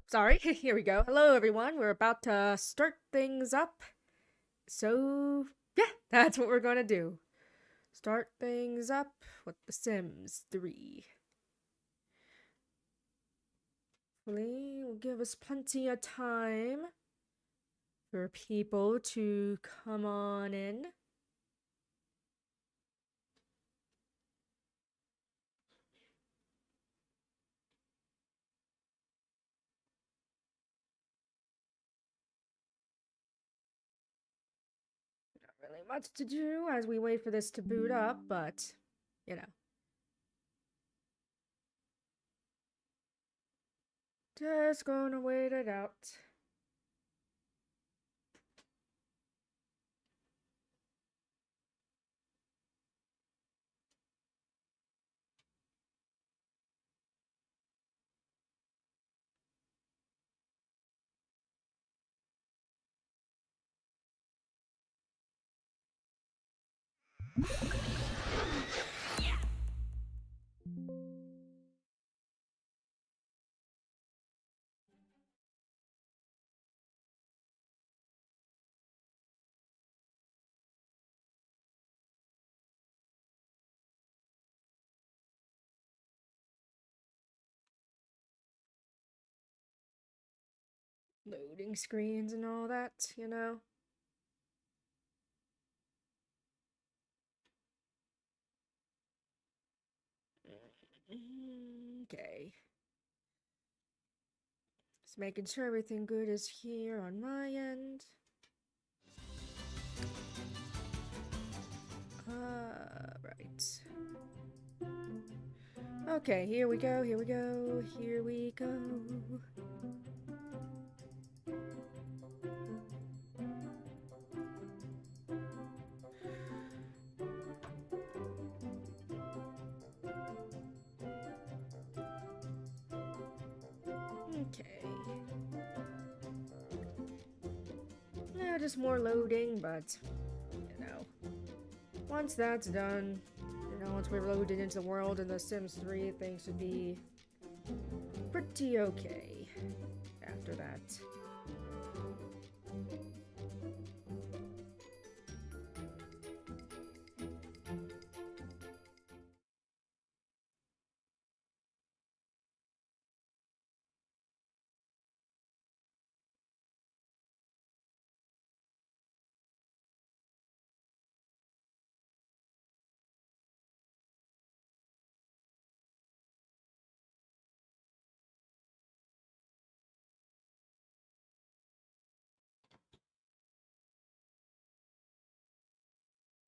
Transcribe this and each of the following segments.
sorry. Here we go. Hello, everyone. We're about to start things up. So, yeah, that's what we're going to do. Start things up with The Sims 3. Hopefully, will give us plenty of time for people to come on in. Not really much to do as we wait for this to boot up, but, you know. Just gonna wait it out. Loading screens and all that, you know. Okay. Just making sure everything good is here on my end. Right. Okay, here we go, here we go, here we go. Okay. Yeah, just more loading, but, you know. Once that's done, you know, once we're loaded into the world in The Sims 3, things should be pretty okay after that.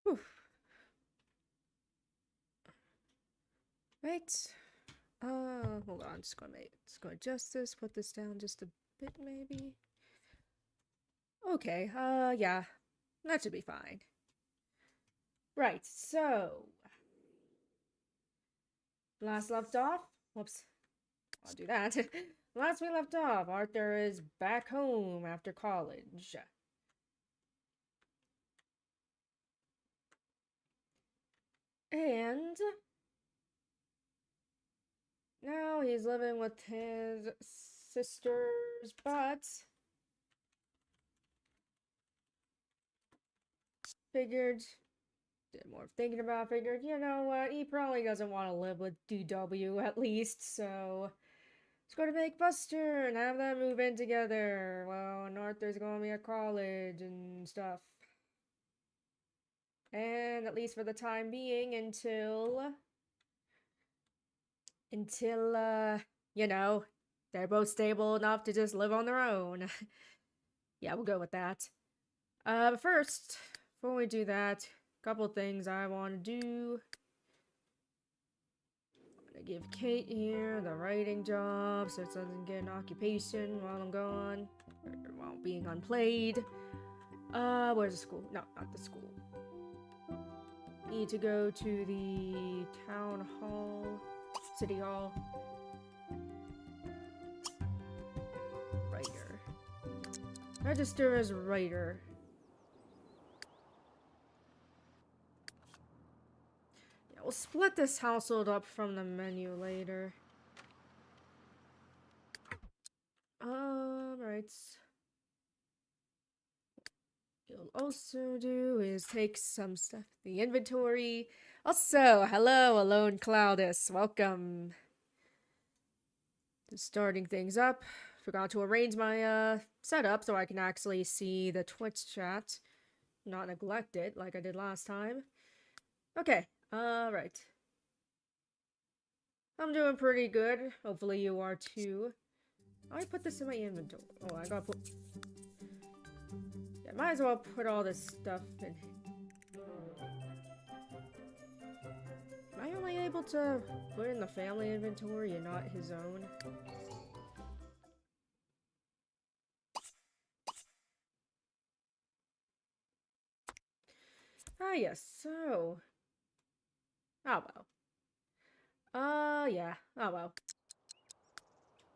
Whew. Right. Hold on, just gonna adjust this, put this down just a bit maybe. Okay, yeah. That should be fine. Right, so last left off. Whoops. I'll do that. Last we left off, Arthur is back home after college. And now he's living with his sisters, but figured, did more thinking about, figured, you know what, he probably doesn't want to live with DW at least, so he's going to make Buster and have them move in together. Well, and Arthur's going to be at college and stuff. And at least for the time being, until you know, they're both stable enough to just live on their own. Yeah, we'll go with that. But first, before we do that, a couple things I want to do. I'm gonna give Kate here the writing job so it doesn't get an occupation while I'm gone, or while being unplayed. Where's the school? No, not the school. Need to go to the town hall, city hall. Writer. Register as writer. Yeah, we'll split this household up from the menu later. Right. You'll also do is take some stuff in the inventory. Also, hello, Alone Cloudus. Welcome. Just starting things up. Forgot to arrange my setup so I can actually see the Twitch chat. Not neglect it like I did last time. Okay, right. I'm doing pretty good. Hopefully you are too. I put this in my inventory. Oh, I gotta put... Yeah, might as well put all this stuff in. Am I only able to put in the family inventory and not his own? Ah, yes, so... Oh, well. Yeah. Oh, well.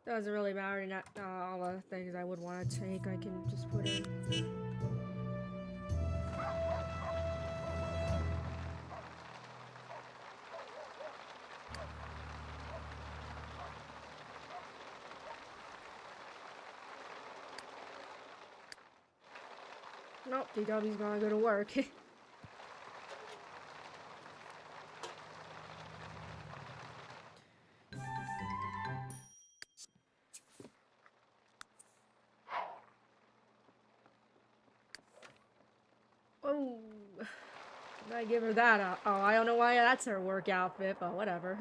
Doesn't really matter, not all the things I would want to take, I can just put in. Nope, DW's gonna go to work. Oh, I give her that out. Oh, I don't know why that's her work outfit, but whatever.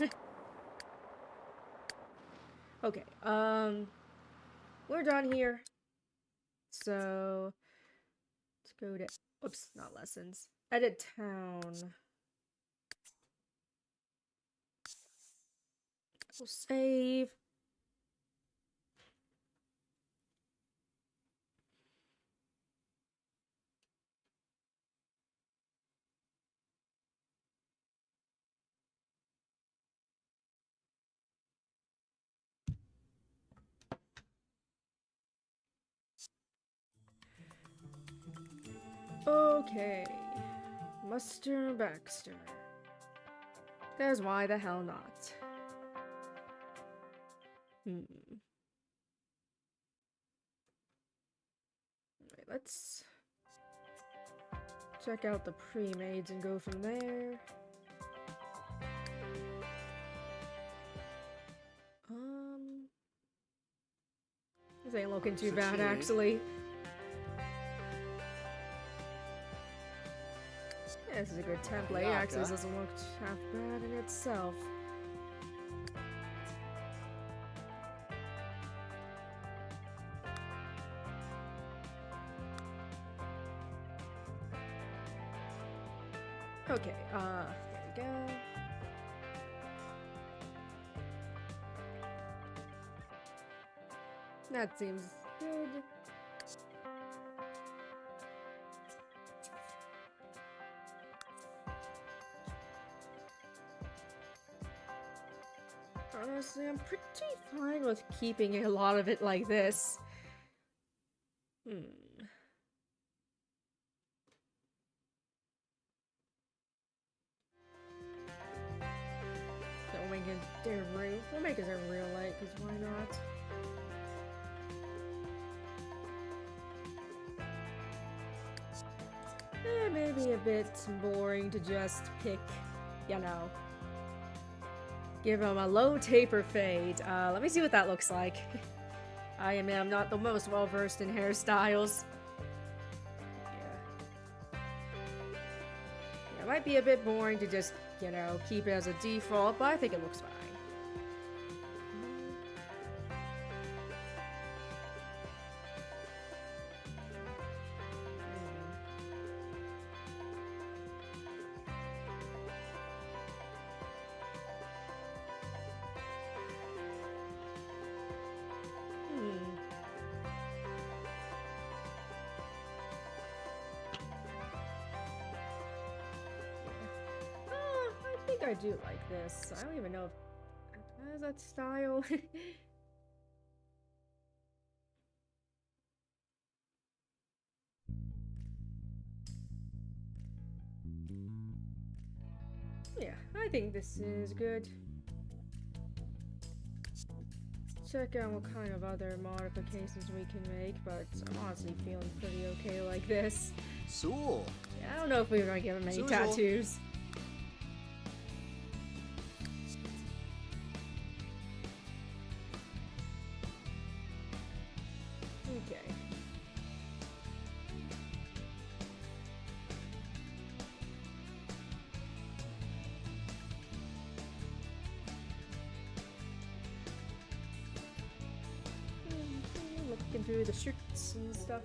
Okay, we're done here. So, let's go to, oops, not lessons. Edit town. We'll save. Okay. Muster Baxter. There's why the hell not. Alright, let's check out the pre-mades and go from there. This ain't looking too bad, actually. Yeah, this is a good template. Actually, this doesn't look half bad in itself. Okay, there we go. That seems good. Honestly, I'm pretty fine with keeping a lot of it like this. Don't make it their real. We'll make it their real light, because why not? Maybe a bit boring to just pick, you know. Give him a low taper fade. Let me see what that looks like. I am not the most well-versed in hairstyles. Yeah. It might be a bit boring to just, you know, keep it as a default, but I think it looks fine. I do like this. I don't even know if it has that style. Yeah, I think this is good. check out what kind of other modifications we can make, but I'm honestly feeling pretty okay like this. Sewell. Yeah, I don't know if we're gonna give him any Zuzel. tattoos. Okay. Looking through the shirts and stuff.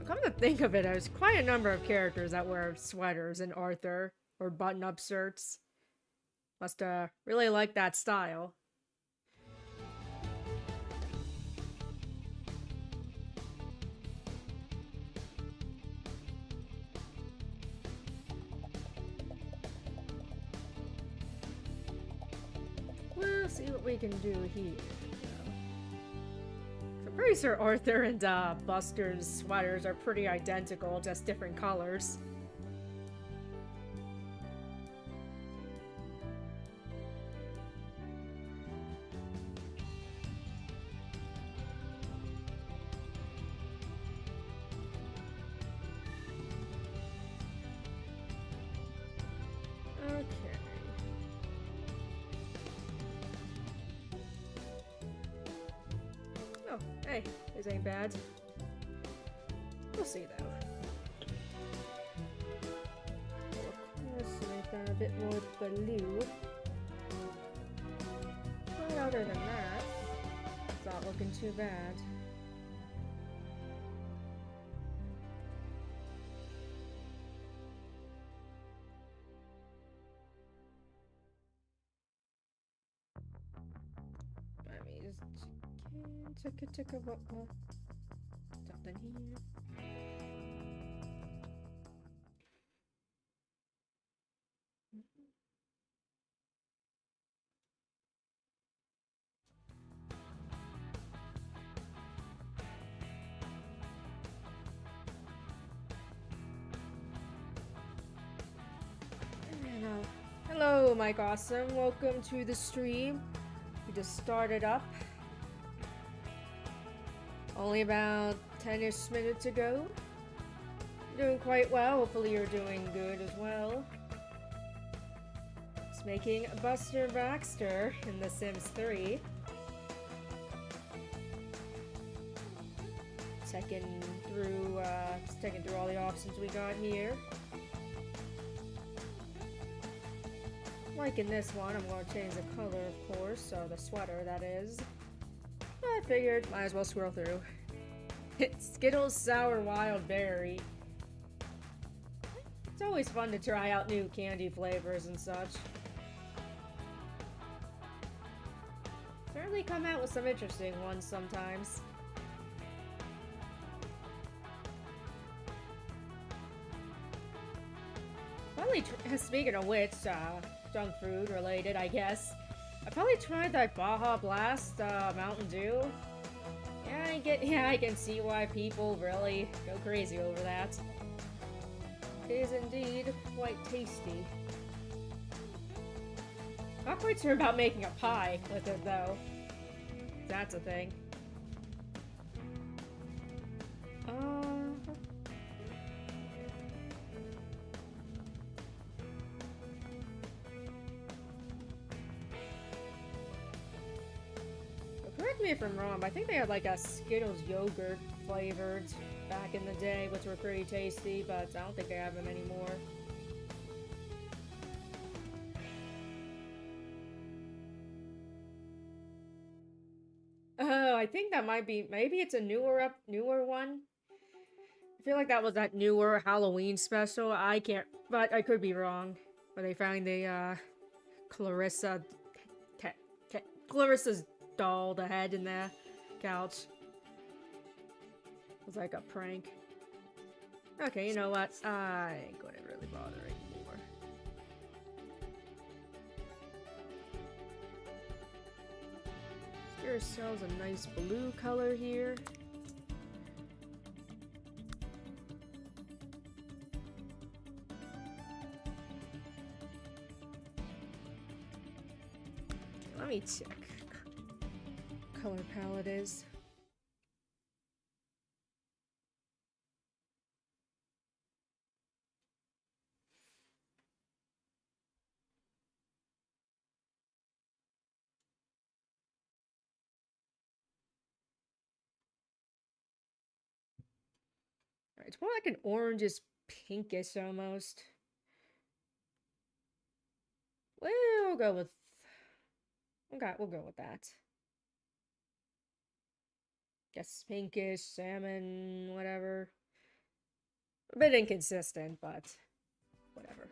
Come to think of it, there's quite a number of characters that wear sweaters in Arthur or button-up shirts. Must really like that style. We'll see what we can do here. I'm pretty sure Arthur and Buster's sweaters are pretty identical, just different colors. Okay. Oh, hey, this ain't bad. We'll see though. Of course, make that a bit more blue. But other than that, it's not looking too bad. Let me just check what something here. Hello, Mike Awesome. Welcome to the stream. We just started up. Only about 10-ish minutes ago. Doing quite well. Hopefully you're doing good as well. Just making Buster Baxter in The Sims 3. Checking through all the options we got here. Like in this one, I'm going to change the color, of course, so the sweater, that is. I figured, might as well scroll through. It's Skittles Sour Wild Berry. It's always fun to try out new candy flavors and such. Certainly come out with some interesting ones sometimes. Probably, speaking of which, junk food related, I guess. I probably tried that Baja Blast Mountain Dew. Yeah, I can see why people really go crazy over that. It is indeed quite tasty. Not quite sure about making a pie with it though. That's a thing. Correct me if I'm wrong, but I think they had like a Skittles yogurt flavored back in the day, which were pretty tasty, but I don't think they have them anymore. Oh, I think that might be, maybe it's a newer one. I feel like that was that newer Halloween special. I can't, but I could be wrong. But they found the Clarissa's doll, the head in the couch. It was like a prank. Okay, you know what? I ain't gonna really bother anymore. Give ourselves a nice blue color here. Let me check. Color palette is. Alright, it's more like an orangish pinkish almost. We'll go with. Okay, we'll go with that. Guess pinkish, salmon, whatever. A bit inconsistent, but whatever.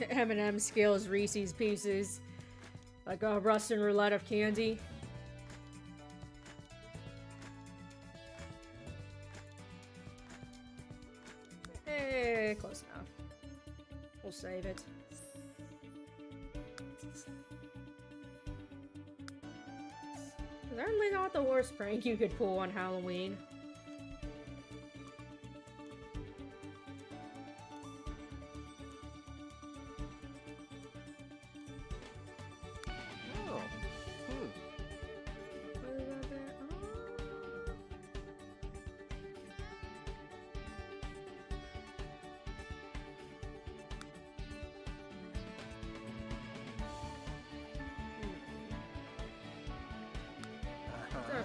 M&M scales Reese's Pieces like a Russian roulette of candy. Close enough. We'll save it. Certainly not the worst prank you could pull on Halloween.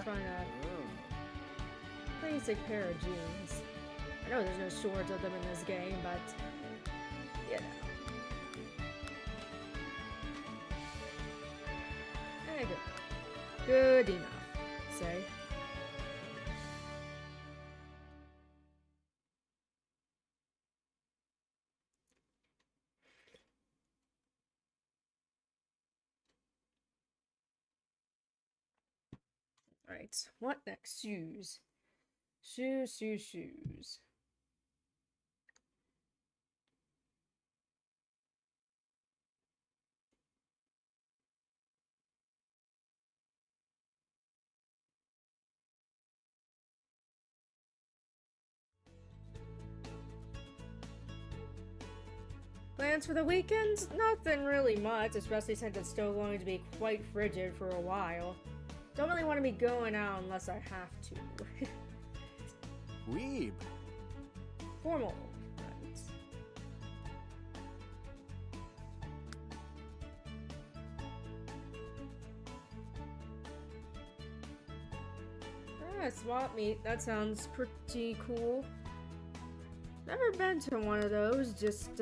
Find a basic pair of jeans. I know there's no shorts of them in this game, but you know. Good enough, say. Alright, what next? Shoes. Shoes. Plans for the weekend? Nothing really much, especially since it's still going to be quite frigid for a while. Don't really want to be going out unless I have to. Weeb. Formal. Right. Swap meet. That sounds pretty cool. Never been to one of those. Just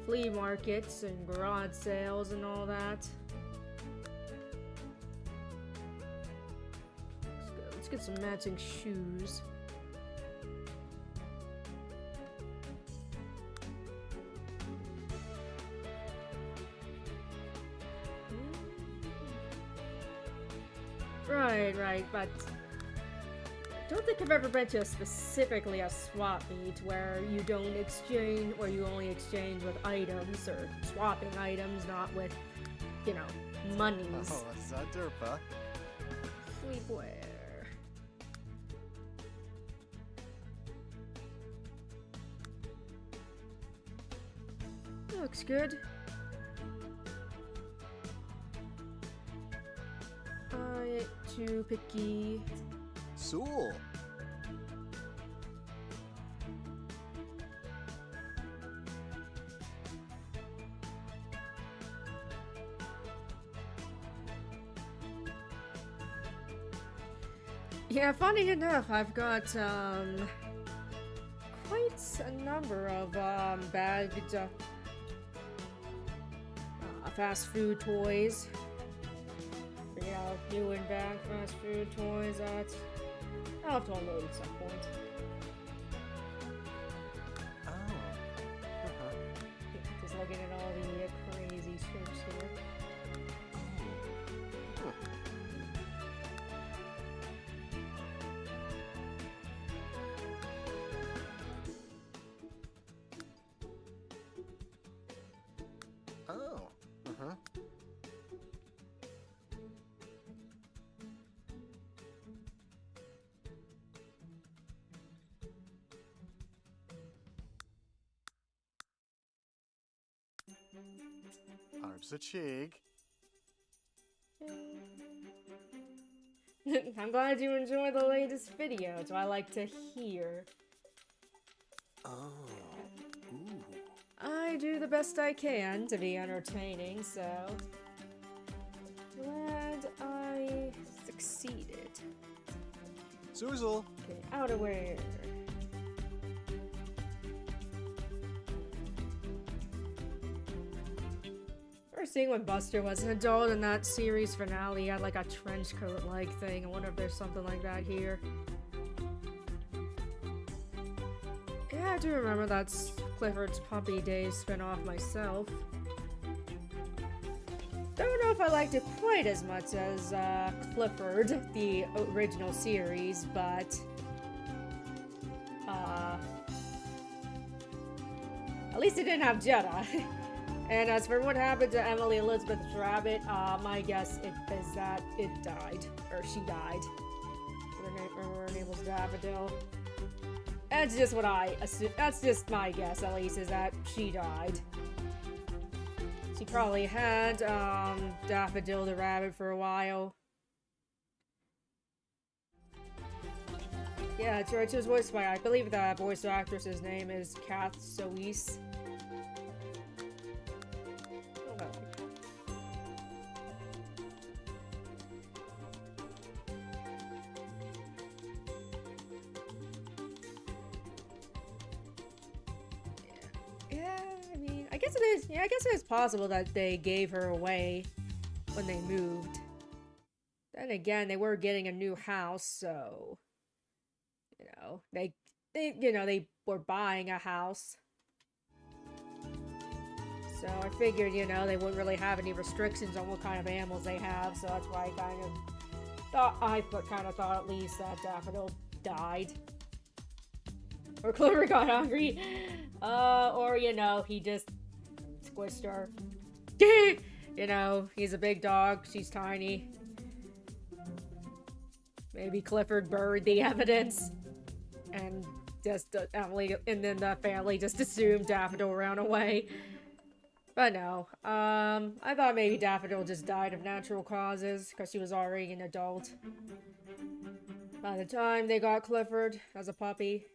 flea markets and garage sales and all that. Let's get some matching shoes. Right, but I don't think I've ever been to specifically a swap meet where you don't exchange, or you only exchange with items, or swapping items, not with, you know, monies. Oh, is that Derpa? Sleepwear. Looks good. I ain't too picky. Soul. Yeah, funny enough, I've got quite a number of bagged fast food toys. Yeah, new and bagged fast food toys. I'll have to unload at some point. Oh. Just looking at all the crazy shapes here. Oh. Arms a cheek. I'm glad you enjoyed the latest video. It's what I like to hear. Oh. Ooh. I do the best I can to be entertaining, so glad I succeeded. Suzel. Okay, outerwear. Remember seeing when Buster was an adult in that series finale, he had like a trench coat-like thing. I wonder if there's something like that here. Yeah, I do remember that's Clifford's Puppy Days spin-off myself. Don't know if I liked it quite as much as Clifford, the original series, but at least it didn't have Jedi. And as for what happened to Emily Elizabeth's rabbit, my guess is that it died, or she died. Her name was Daffodil. That's just what I assume. That's just my guess, at least, is that she died. She probably had Daffodil the rabbit for a while. Yeah, that's right. She was voiced by, I believe the voice actress's name is Kath Sois. I guess it is possible that they gave her away when they moved. Then again, they were getting a new house, so they were buying a house. So I figured, they wouldn't really have any restrictions on what kind of animals they have, so that's why I kind of thought at least that Daffodil died. Or Clover got hungry. Or he just squished her. He's a big dog, she's tiny. Maybe Clifford buried the evidence and just Emily and then the family just assumed Daffodil ran away. But no, I thought maybe Daffodil just died of natural causes because she was already an adult by the time they got Clifford as a puppy.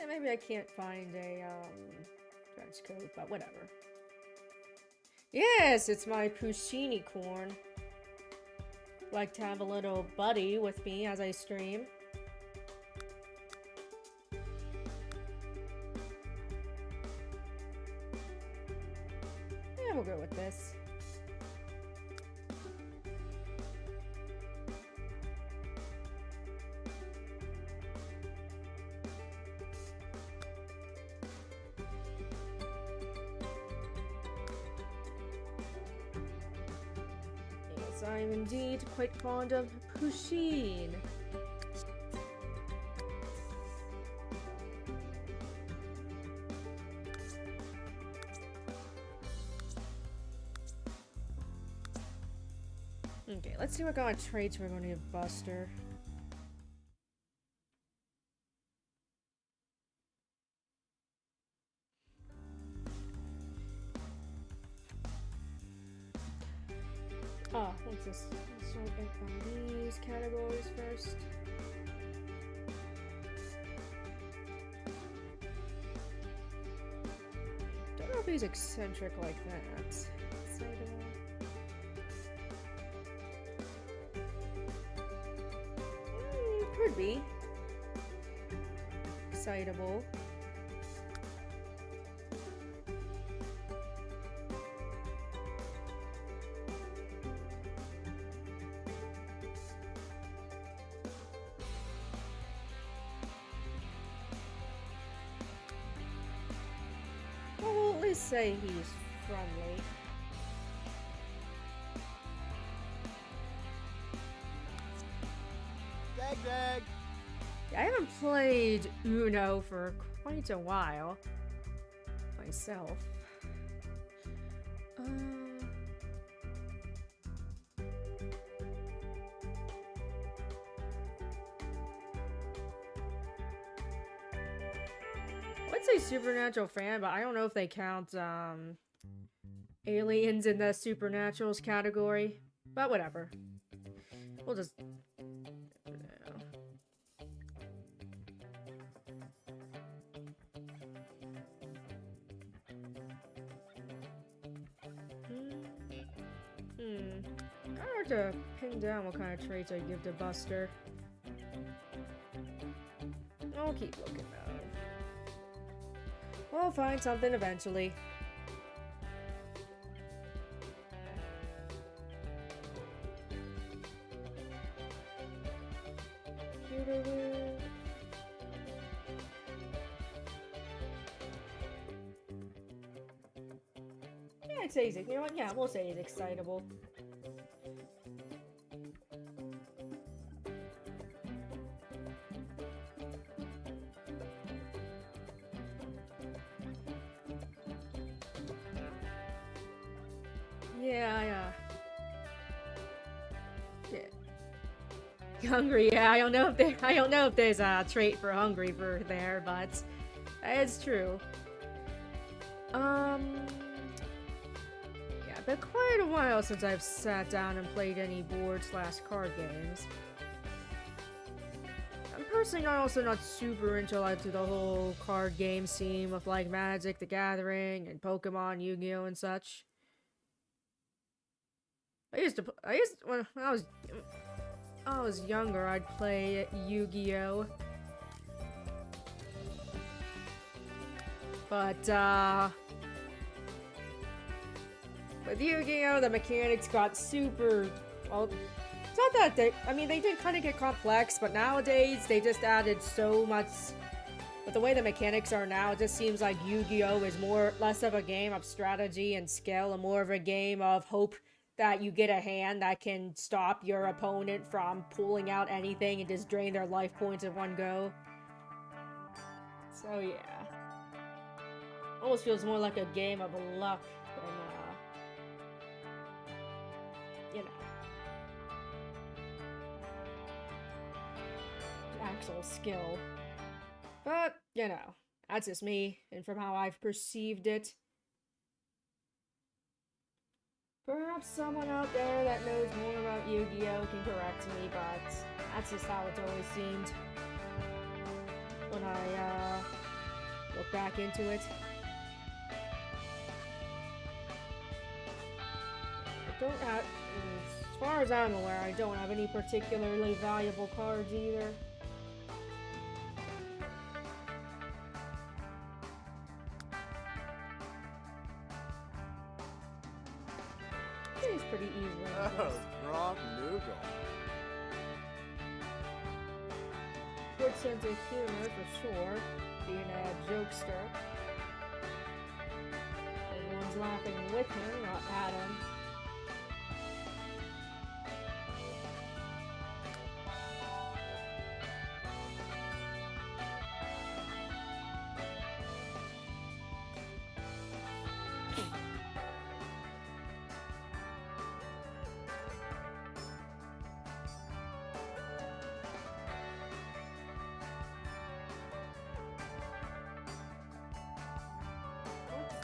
Maybe I can't find a trench coat, but whatever. Yes, it's my Puccini corn. Like to have a little buddy with me as I stream. Yeah, we'll go with this. I am indeed quite fond of poutine. Okay, let's see what kind of traits we're going to give Buster. Let's sort on these categories first. Don't know if he's eccentric like that. Could be. Excitable. Say he's friendly. Dag. Yeah, I haven't played Uno for quite a while myself. I'd say Supernatural fan, but I don't know if they count aliens in the Supernaturals category. But whatever. We'll just. Kind of hard to pin down what kind of traits I give to Buster. I'll keep looking though. We'll find something eventually. Yeah, I'd say he's, you know what? Yeah, we'll say he's excitable. Yeah. Hungry, yeah. I don't know if there's a trait for hungry for there, but it's true. Yeah, been quite a while since I've sat down and played any board/card games. I'm personally also not super into like the whole card game scene with like Magic the Gathering and Pokemon, Yu-Gi-Oh and such. When I was younger, I'd play Yu-Gi-Oh. But, with Yu-Gi-Oh, the mechanics got super, well, it's not that they did kind of get complex, but nowadays, they just added so much, with the way the mechanics are now, it just seems like Yu-Gi-Oh is less of a game of strategy and skill, and more of a game of hope that you get a hand that can stop your opponent from pulling out anything and just drain their life points in one go. So yeah. Almost feels more like a game of luck than, actual skill. But, that's just me, and from how I've perceived it. Perhaps someone out there that knows more about Yu-Gi-Oh can correct me, but that's just how it's always seemed when I look back into it. I don't have, as far as I'm aware, I don't have any particularly valuable cards either. It's pretty easy. Oh, drunk noodle. Good sense of humor for sure, being a jokester. Everyone's laughing with him, not at him.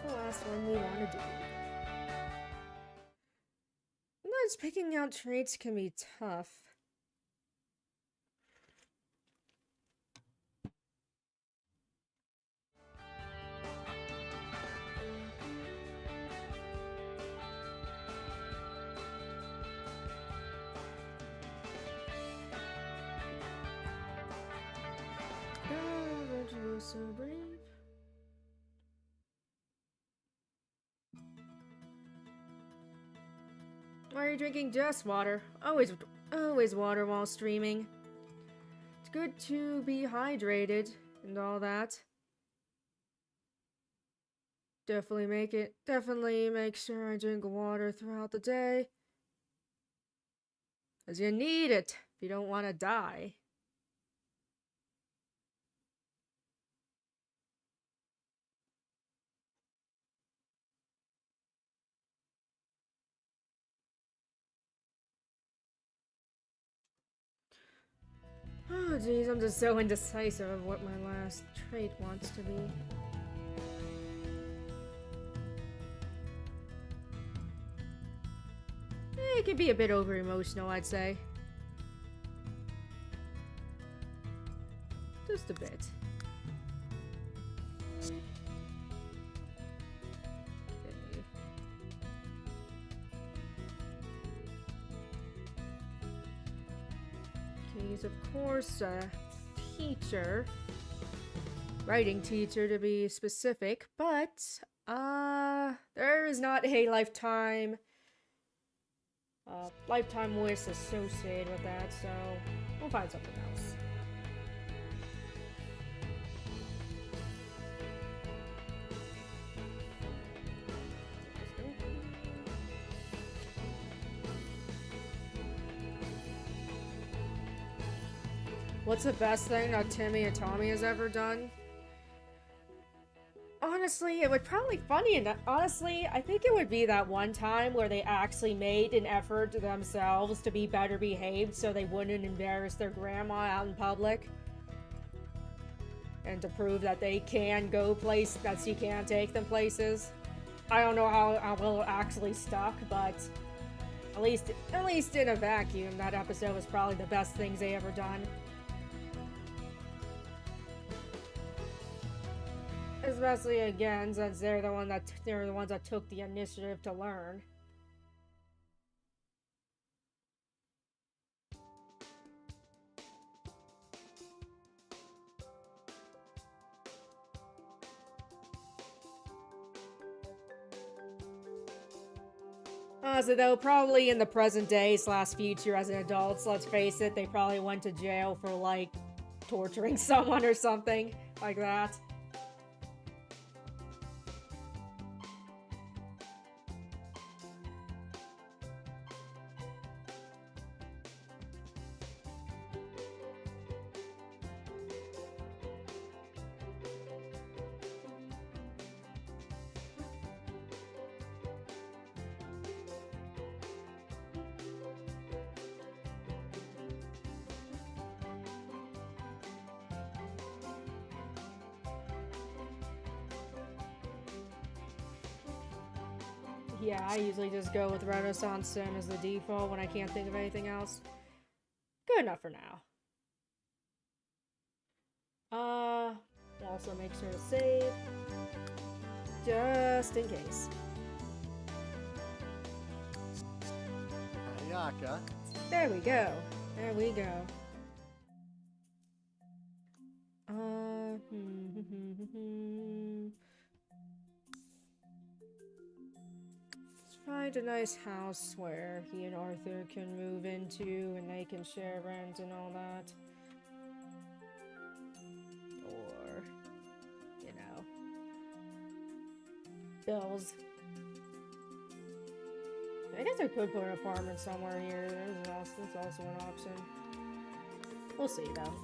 The last one we want to do. Sometimes picking out traits can be tough. So brave. Why are you drinking just water? Always water while streaming. It's good to be hydrated and all that. Definitely make sure I drink water throughout the day. 'Cause you need it if you don't want to die. Oh geez, I'm just so indecisive of what my last trait wants to be. It can be a bit over emotional, I'd say. Just a bit. Okay. He's of course a teacher. Writing teacher to be specific, but there is not a lifetime wish associated with that, so we'll find something else. What's the best thing that Timmy and Tommy has ever done? Honestly, it would probably funny enough. Honestly, I think it would be that one time where they actually made an effort to themselves to be better behaved so they wouldn't embarrass their grandma out in public. And to prove that they can go that she can take them places. I don't know how well it actually stuck, but at least in a vacuum, that episode was probably the best things they ever done. Especially again, since they're the ones that took the initiative to learn. Honestly though, probably in the present day / future as an adults, let's face it, they probably went to jail for like torturing someone or something like that. Yeah, I usually just go with Renaissance Sim as the default when I can't think of anything else. Good enough for now. Also make sure to save. Just in case. Ayaka. There we go. There we go. Find a nice house where he and Arthur can move into and they can share rent and all that. Or, you know, bills. I guess I could put an apartment somewhere here. That's also an option. We'll see though.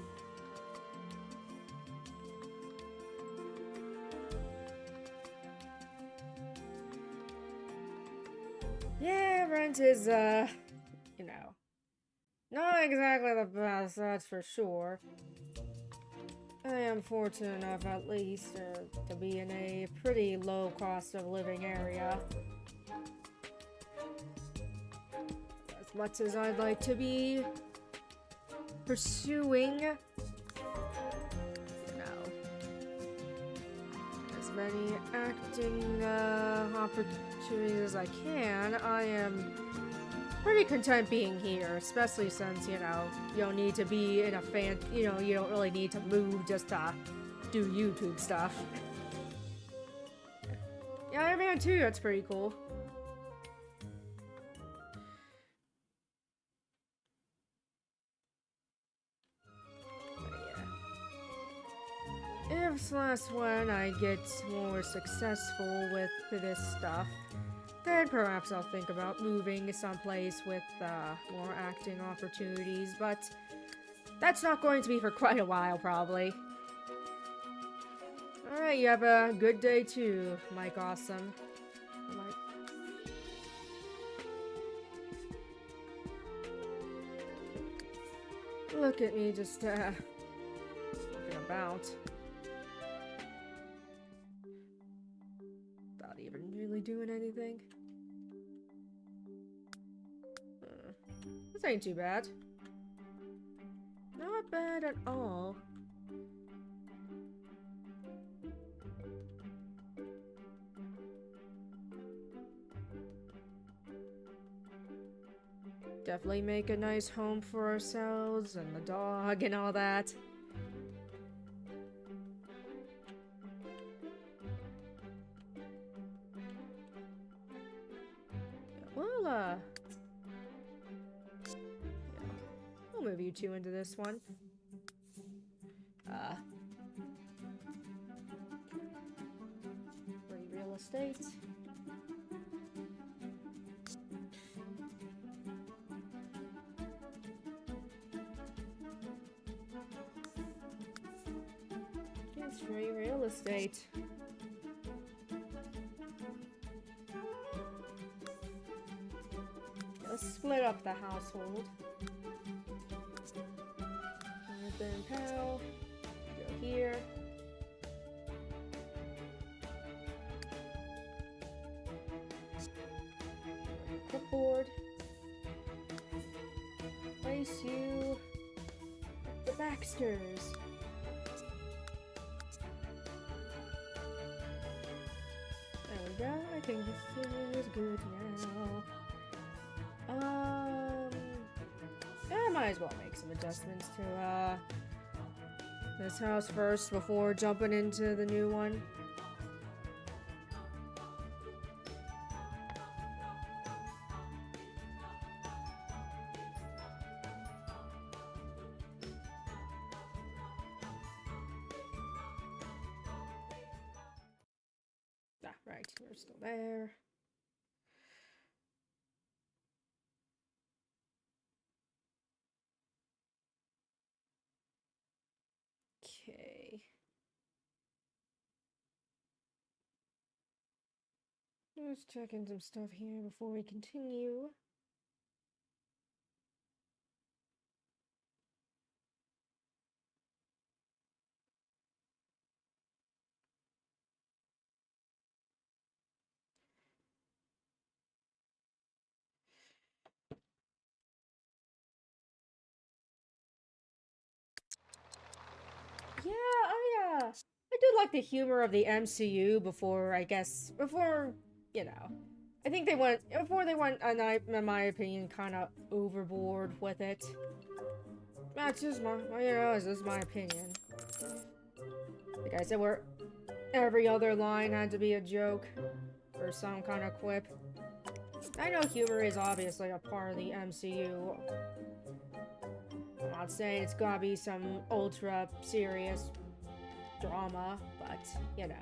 Yeah, rent is, you know, not exactly the best, that's for sure. I am fortunate enough, at least, to be in a pretty low cost of living area. As much as I'd like to be pursuing, you know, as many acting opportunities as I can, I am pretty content being here, especially since, you know, you don't need to be in a you know, you don't really need to move just to do YouTube stuff. Yeah, Iron Man 2, that's pretty cool. If/when I get more successful with this stuff, then perhaps I'll think about moving someplace with more acting opportunities, but that's not going to be for quite a while, probably. Alright, you have a good day too, Mike Awesome. Look at me just, walking about. Without even really doing anything. This ain't too bad. Not bad at all. Definitely make a nice home for ourselves and the dog and all that. Well, we'll move you two into this one. Free real estate. It's free real estate. Let's split up the household. Arthur and Pal. Go here. Clipboard. Place you at the Baxters. There we go. I think this is good now. I might as well make some adjustments to this house first before jumping into the new one. Ah, right, you're still there. Okay. Let's check in some stuff here before we continue. Yeah, I do like the humor of the MCU before, you know. I think before they went, in my opinion, kind of overboard with it. That's just it's just my opinion. Like I said, where every other line had to be a joke or some kind of quip. I know humor is obviously a part of the MCU. I'm not saying it's gotta be some ultra serious drama, but, you know.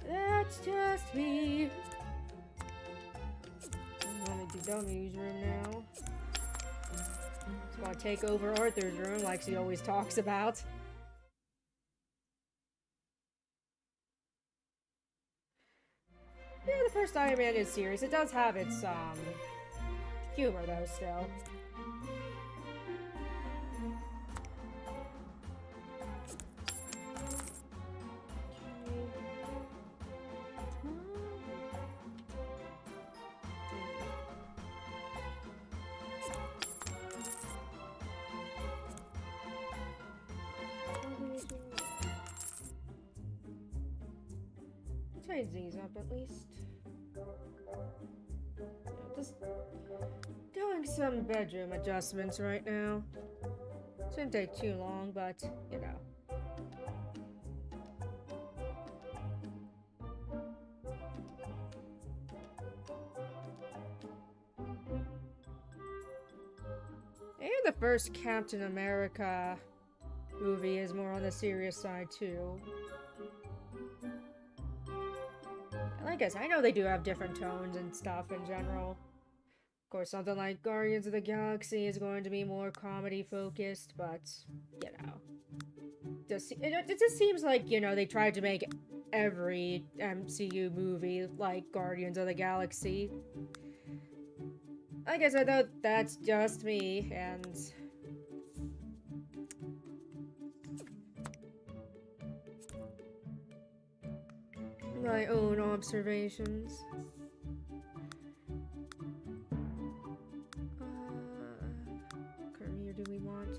That's just me. I'm going to Dummy's room now. He's gonna take over Arthur's room like he always talks about. Yeah, the first Iron Man is serious. It does have its, humor, though, still. Change these up at least. Just doing some bedroom adjustments right now. Shouldn't take too long, but you know. And the first Captain America movie is more on the serious side too. Like I said, I know they do have different tones and stuff in general. Of course, something like Guardians of the Galaxy is going to be more comedy focused, but, you know. it just seems like, you know, they tried to make every MCU movie like Guardians of the Galaxy. I guess I thought that's just me, and my own observations. What Cormier do we want?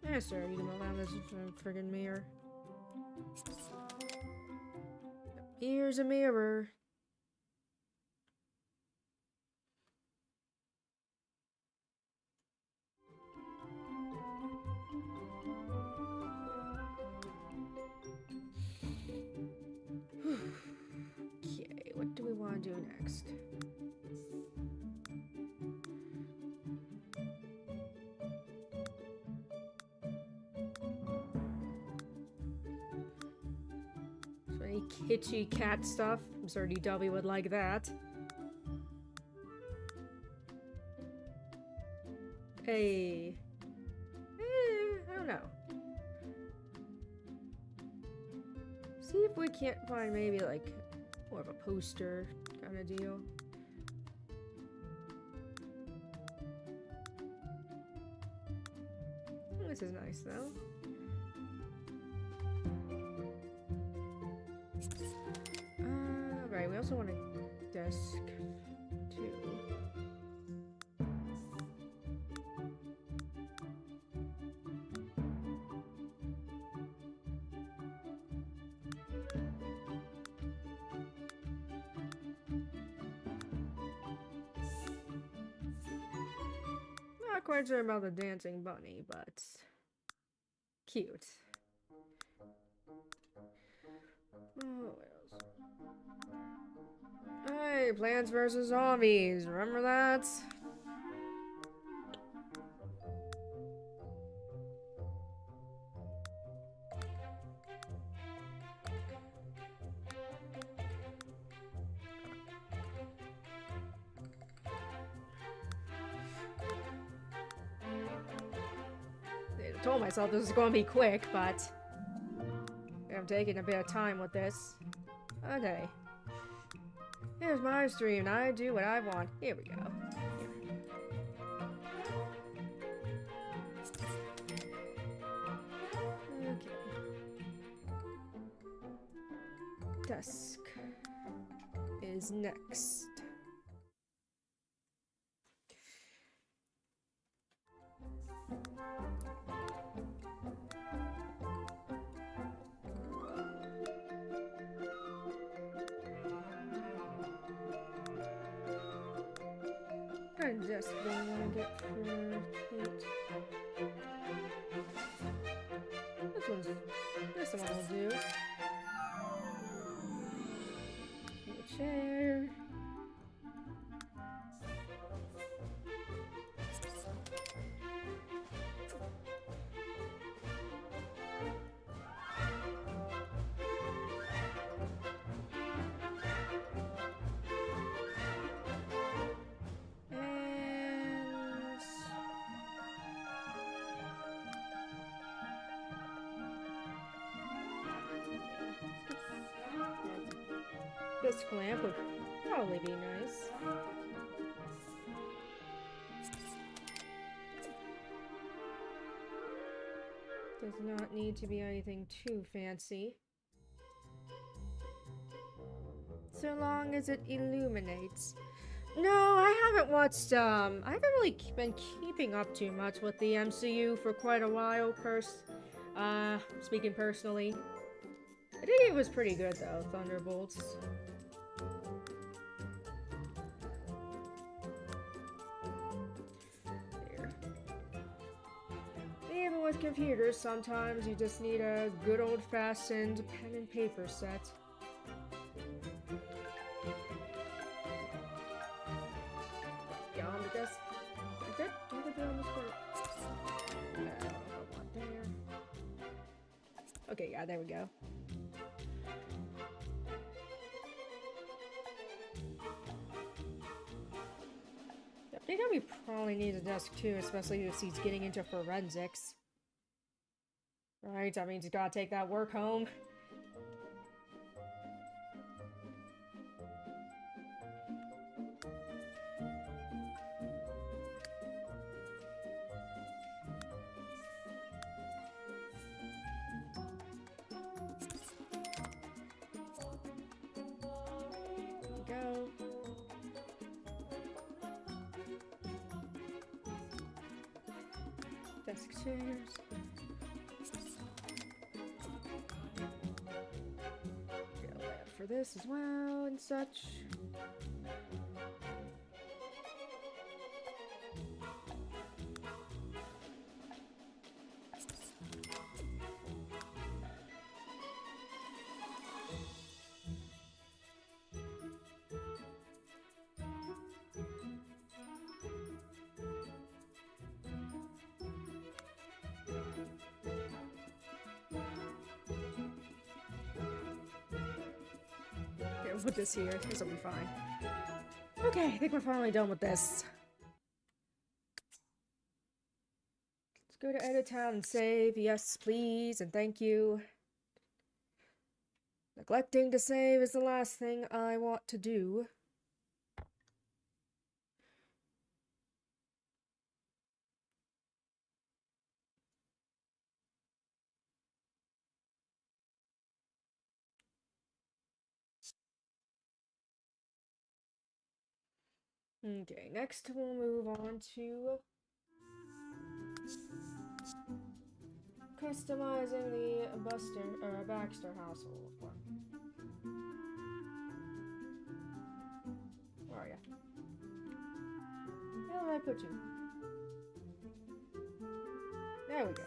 Yeah, sir, you can allow this friggin' mirror. Here's a mirror. Okay, what do we want to do next? So any kitschy cat stuff? I'm sure DW would like that. Hey. I don't know. See if we can't find maybe like more of a poster kind of deal. This is nice though. Right, we also want a desk too. Not quite sure about the dancing bunny, but cute. Oh, what else? Hey, Plants vs. Zombies, remember that? I told myself this was going to be quick, but I'm taking a bit of time with this. Okay. Here's my stream, and I do what I want. Here we go. Okay. Desk is next. Kind of desk do I want to get for Kate? This one will do. A chair. This lamp would probably be nice. Does not need to be anything too fancy. So long as it illuminates. No, I haven't watched, I haven't really been keeping up too much with the MCU for quite a while, speaking personally. I think it was pretty good though, Thunderbolts. There. Even with computers, sometimes you just need a good old-fashioned pen and paper set. Yeah, on the desk. Like that? Do the on the square. There. Okay, yeah, there we go. think we probably need a desk too, especially if he's getting into forensics. Right, that means he's gotta take that work home. Go. Desk chairs. Get a lamp for this as well and such. Put this here. This will be fine. Okay, I think we're finally done with this. Let's go to Edit Town and save. Yes, please, and thank you. Neglecting to save is the last thing I want to do. Okay, next we'll move on to customizing the Baxter household one. Where are ya? Where did I put you? There we go.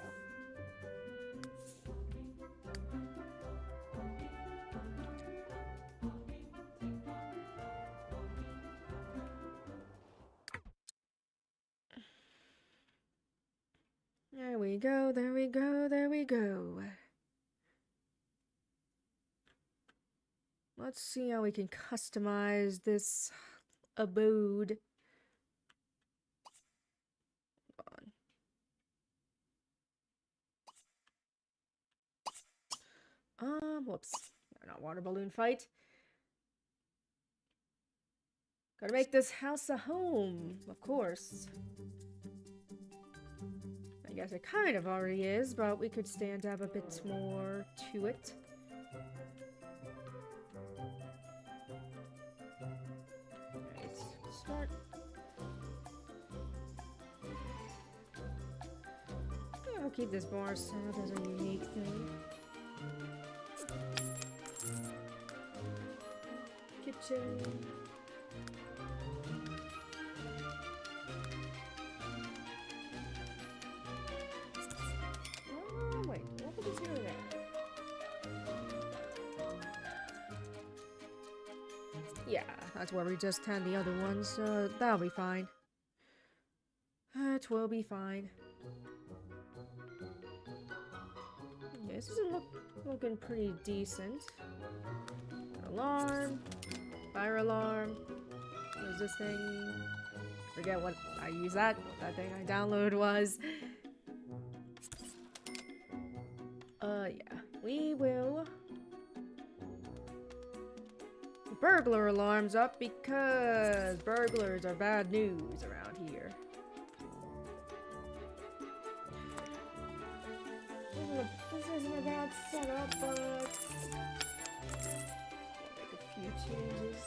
There we go, there we go, there we go. Let's see how we can customize this abode. Hold on. Whoops. Not water balloon fight. Gotta make this house a home, of course. I guess it kind of already is, but we could stand up a bit more to it. Alright, start. Yeah, I'll keep this bar set up as a unique thing. Kitchen. Yeah, that's where we just had the other ones, so that'll be fine. It will be fine. Okay, this is looking pretty decent. Alarm. Fire alarm. What is this thing? Forget what I use that. What that thing I downloaded was. Yeah. We will burglar alarms up because burglars are bad news around here. This isn't a bad setup, but I'll make a few changes.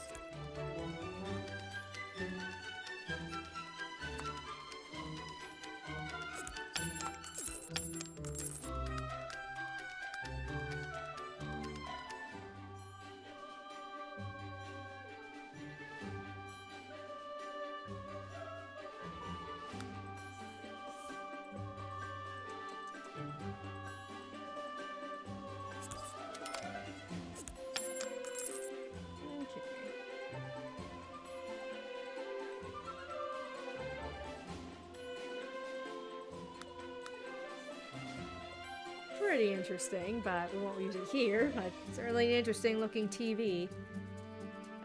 Pretty interesting, but we won't use it here. But certainly an interesting looking TV.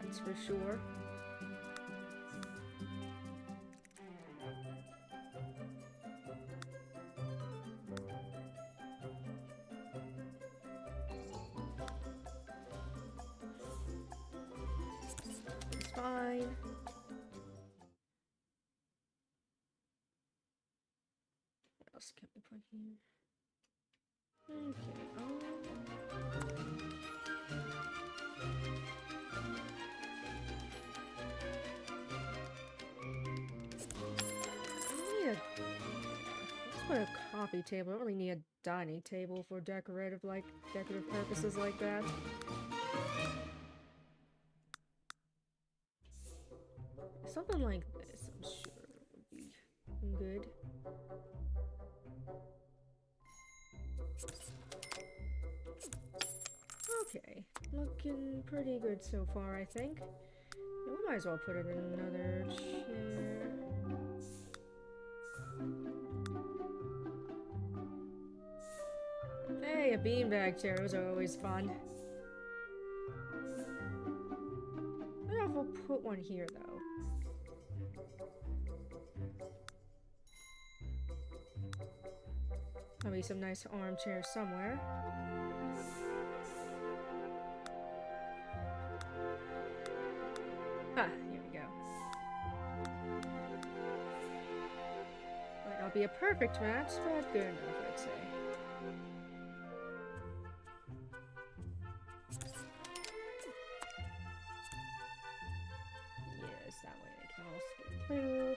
That's for sure. fine. What else can we put here? Okay, I need let's put a coffee table. I don't really need a dining table for decorative purposes like that. Something like this, I'm sure would be good. Okay, looking pretty good so far, I think. Yeah, we might as well put it in another chair. Hey, a beanbag chair, those are always fun. I don't know if we'll put one here, though. Probably some nice armchairs somewhere. Ah, here we go. Might not be a perfect match, but good enough, I'd say. Yes, that way they can all skip through.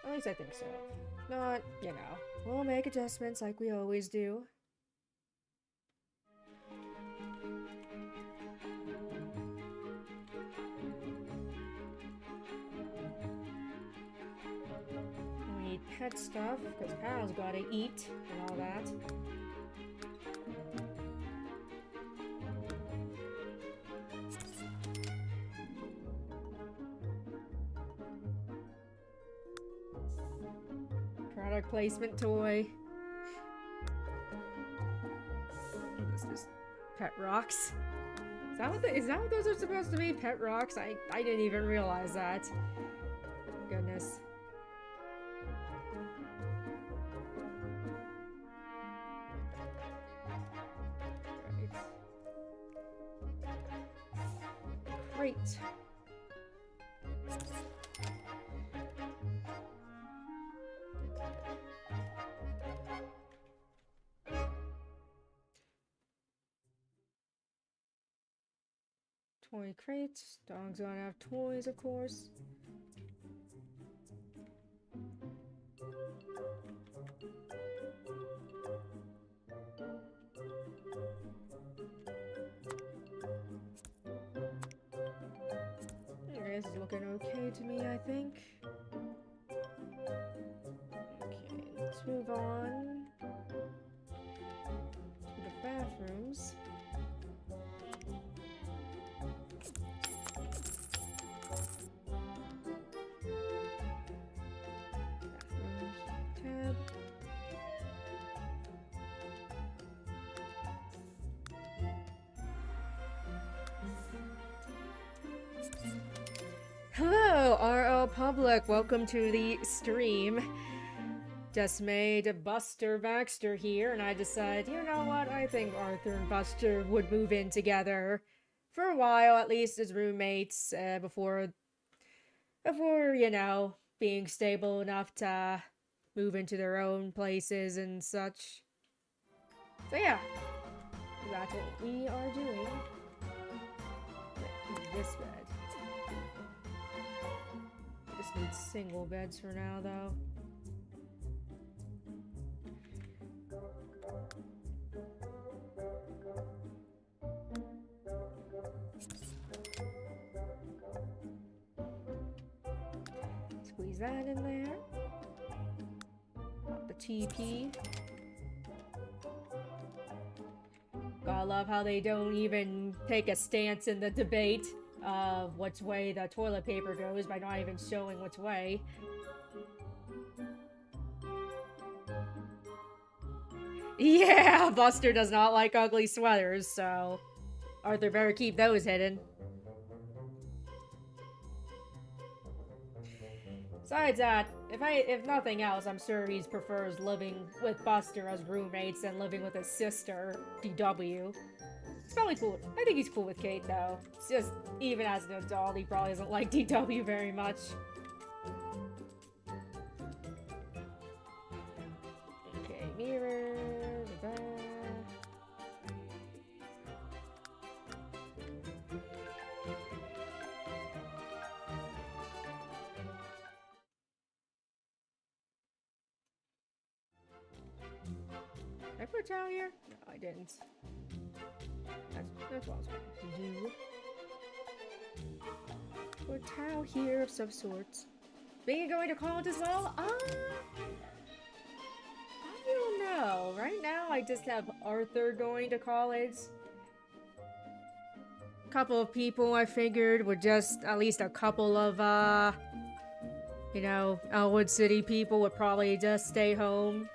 At least I think so. Not, you know, we'll make adjustments like we always do. We need pet stuff, because Pal's gotta eat and all that. Product placement toy. What is this? Pet rocks? Is that what those are supposed to be? Pet rocks? I didn't even realize that. Goodness. Right. Great. Toy crates. Dogs gotta have toys, of course. This is looking okay to me, I think. Okay, let's move on to the bathrooms. Tab. Hello, RL Public. Welcome to the stream. Just made Buster Baxter here, and I decided, you know what? I think Arthur and Buster would move in together for a while, at least as roommates, before you know, being stable enough to move into their own places and such. So yeah, that's what we are doing. This bed. Just need single beds for now, though. Squeeze that in there. The TP. Gotta love how they don't even take a stance in the debate of which way the toilet paper goes by not even showing which way. Yeah, Buster does not like ugly sweaters, so Arthur better keep those hidden. Besides that, if nothing else, I'm sure he prefers living with Buster as roommates than living with his sister, DW. He's probably cool. I think he's cool with Kate, though. It's just, even as an adult, he probably doesn't like DW very much. Okay, mirror. Did I put Tao here? No, I didn't. That's what I was going to do. Put Tao here of some sorts. Being going to college as well? I don't know. Right now, I just have Arthur going to college. A couple of people I figured would just, at least a couple of, you know, Elwood City people would probably just stay home.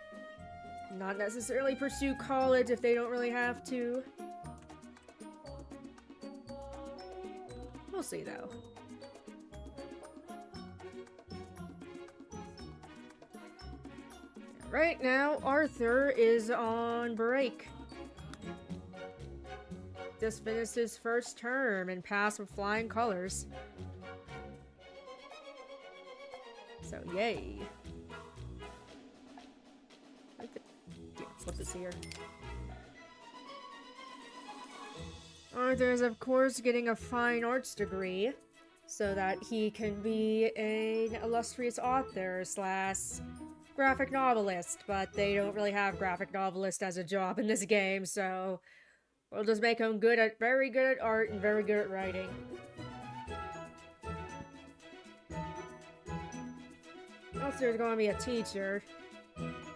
Not necessarily pursue college if they don't really have to. We'll see, though. Right now, Arthur is on break. Just finished his first term and passed with flying colors. So, yay. Flip this here. Arthur is, of course, getting a fine arts degree so that he can be an illustrious author slash graphic novelist, but they don't really have graphic novelist as a job in this game, so we'll just make him very good at art and very good at writing. Also, there's going to be a teacher.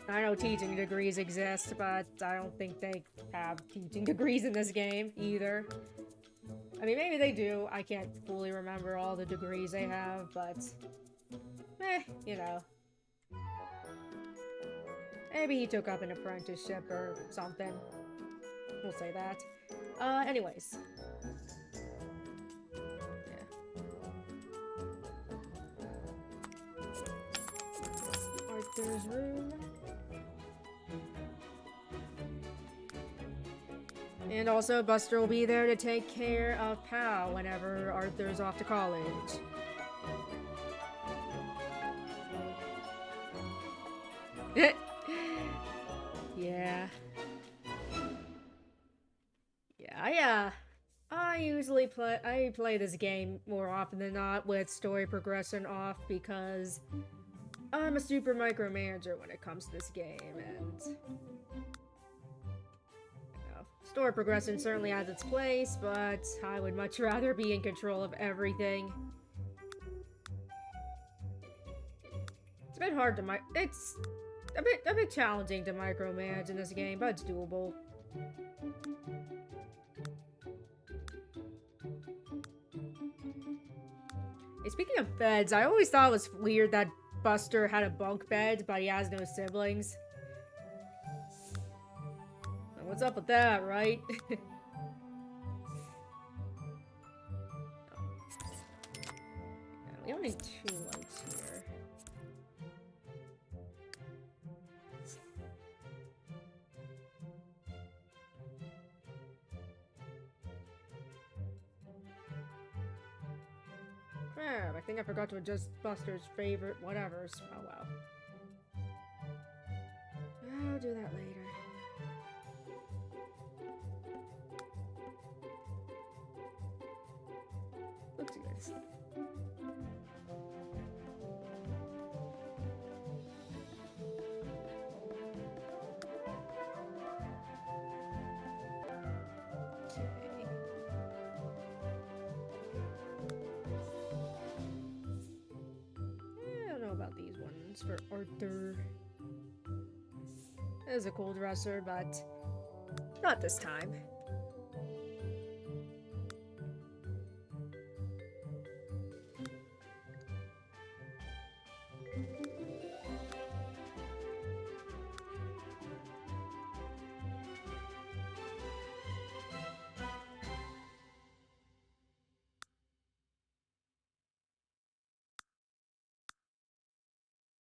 I know teaching degrees exist, but I don't think they have teaching degrees in this game, either. I mean, maybe they do. I can't fully remember all the degrees they have, but... you know. Maybe he took up an apprenticeship or something. We'll say that. Anyways. Yeah. Arthur's room. And also, Buster will be there to take care of Pal whenever Arthur's off to college. Yeah. Yeah, I usually play this game more often than not with story progression off because I'm a super micromanager when it comes to this game, and story progression certainly has its place, but I would much rather be in control of everything. It's a bit hard to it's a bit challenging to micromanage in this game, but it's doable. Hey, speaking of beds, I always thought it was weird that Buster had a bunk bed, but he has no siblings. What's up with that, right? Yeah, we only need 2 lights here. Crap, I think I forgot to adjust Buster's favorite whatevers. Oh well. I'll do that later. Looks good. I don't know about these ones for Arthur. It is a cool dresser, but not this time.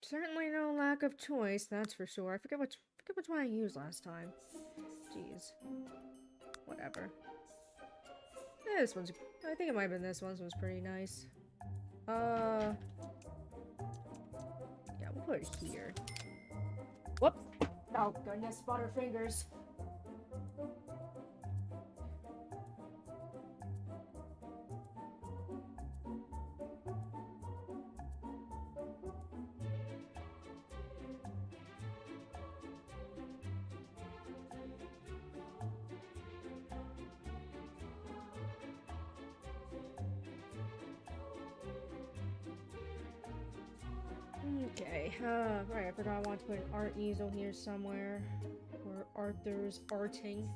Certainly no lack of choice, that's for sure. I forget which one I used last time. Jeez. Whatever. This one's... I think it might have been this one. This one's pretty nice. Yeah, we'll put it here. Whoops! Oh, goodness, Butterfingers. Okay, right, I forgot I want to put an art easel here somewhere. Where Arthur's arting.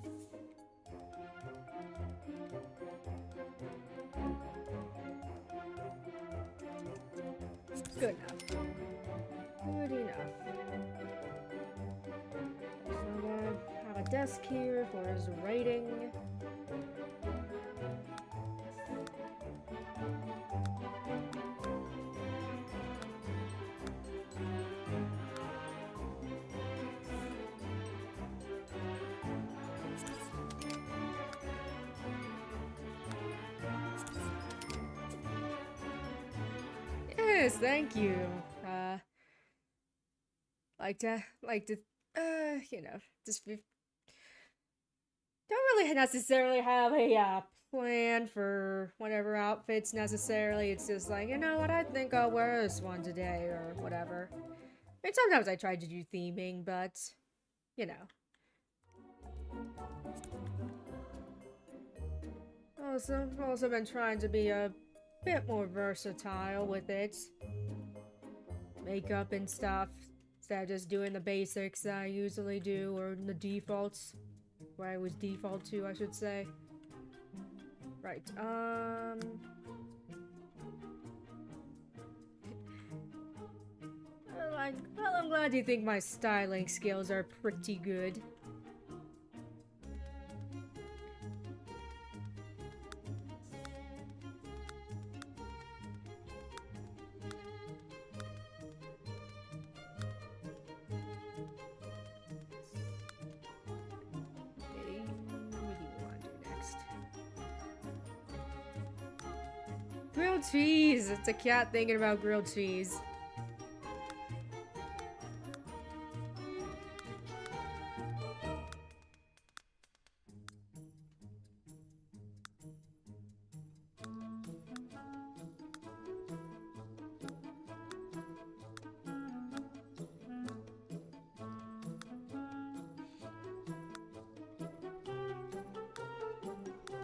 Good enough. Good enough. So I'm gonna have a desk here for his writing. Yes, thank you. You know, just don't really necessarily have a plan for whatever outfits necessarily. It's just like, you know what, I think I'll wear this one today or whatever. I mean, sometimes I try to do theming, but you know. I've also been trying to be a bit more versatile with it. Makeup and stuff. Instead of just doing the basics that I usually do, or the defaults. Where I was default to, I should say. Right, well, I'm glad you think my styling skills are pretty good. Grilled cheese! It's a cat thinking about grilled cheese.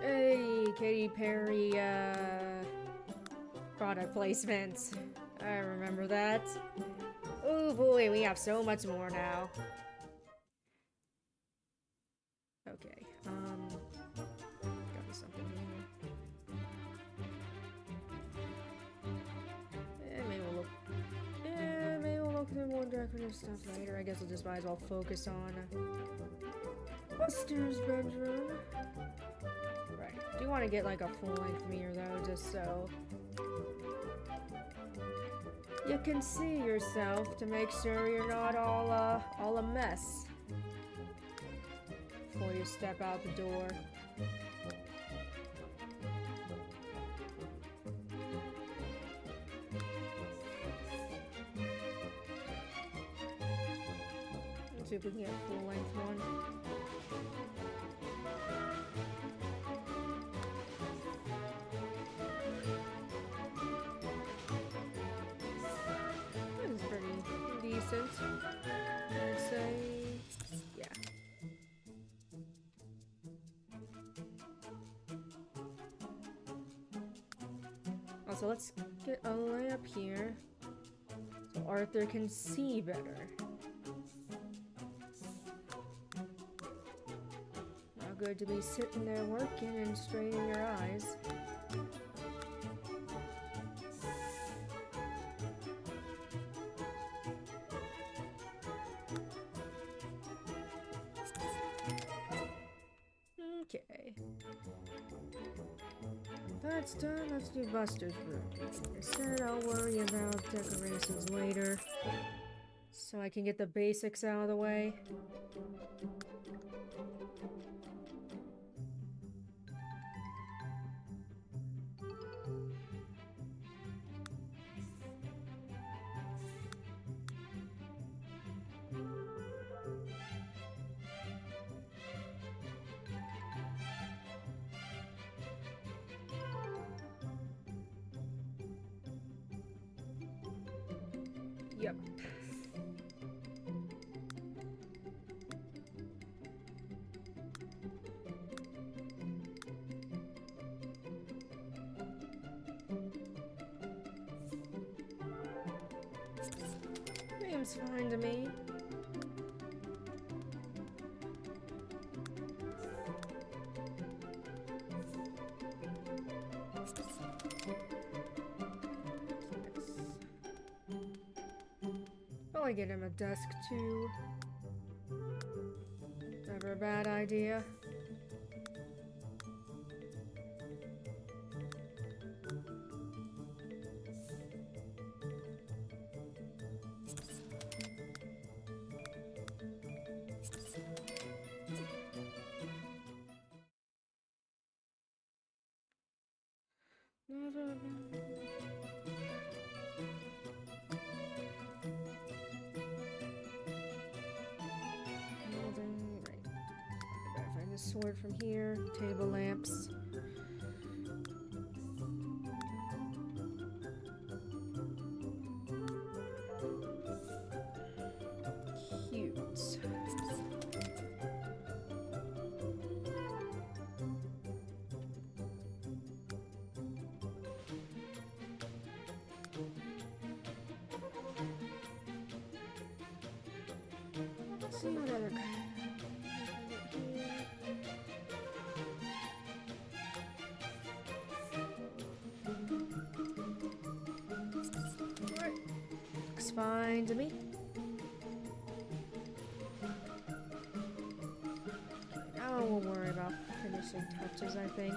Hey, Katy Perry, product placements. I remember that. Oh boy, we have so much more now. Okay, got me something here. Maybe we'll look through more decorative stuff later. I guess we'll just might as well focus on Buster's bedroom. Right, do want to get like a full-length mirror though, just so you can see yourself to make sure you're not all a mess before you step out the door. Let's see if we can get a full-length one. I'd say, yeah. Also, let's get a layup here so Arthur can see better. Not good to be sitting there working and straining your eyes. Okay. That's done. Let's do Buster's room. I said I'll worry about decorations later, so I can get the basics out of the way. Yep. Seems fine to me. Probably get him a desk too. Never a bad idea. Find the sword from here. Table lamps. Cute. Let's see what other. Looks fine to me. Now we'll worry about finishing touches, I think.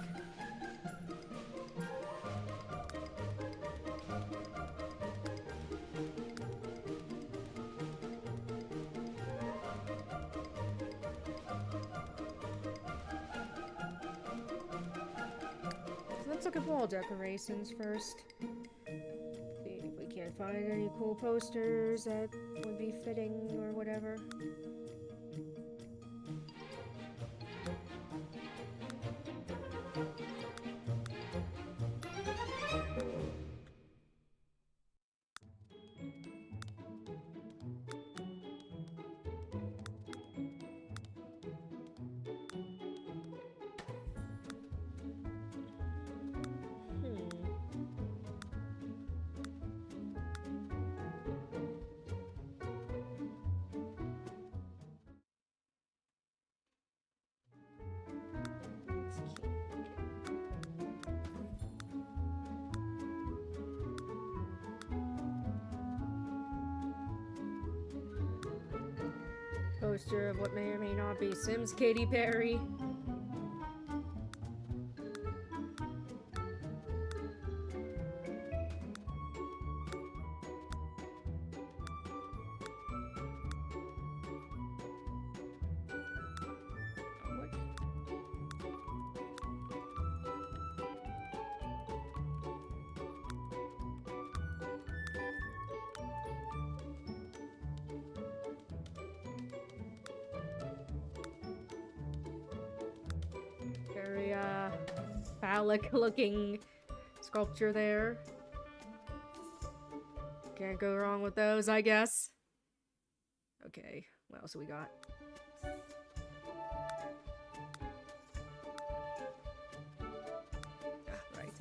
Let's look at wall decorations first. See if we can't find any cool posters that would be fitting or whatever. Poster of what may or may not be Sims Katy Perry. Very, phallic-looking sculpture there. Can't go wrong with those, I guess. Okay, what else we got? Right.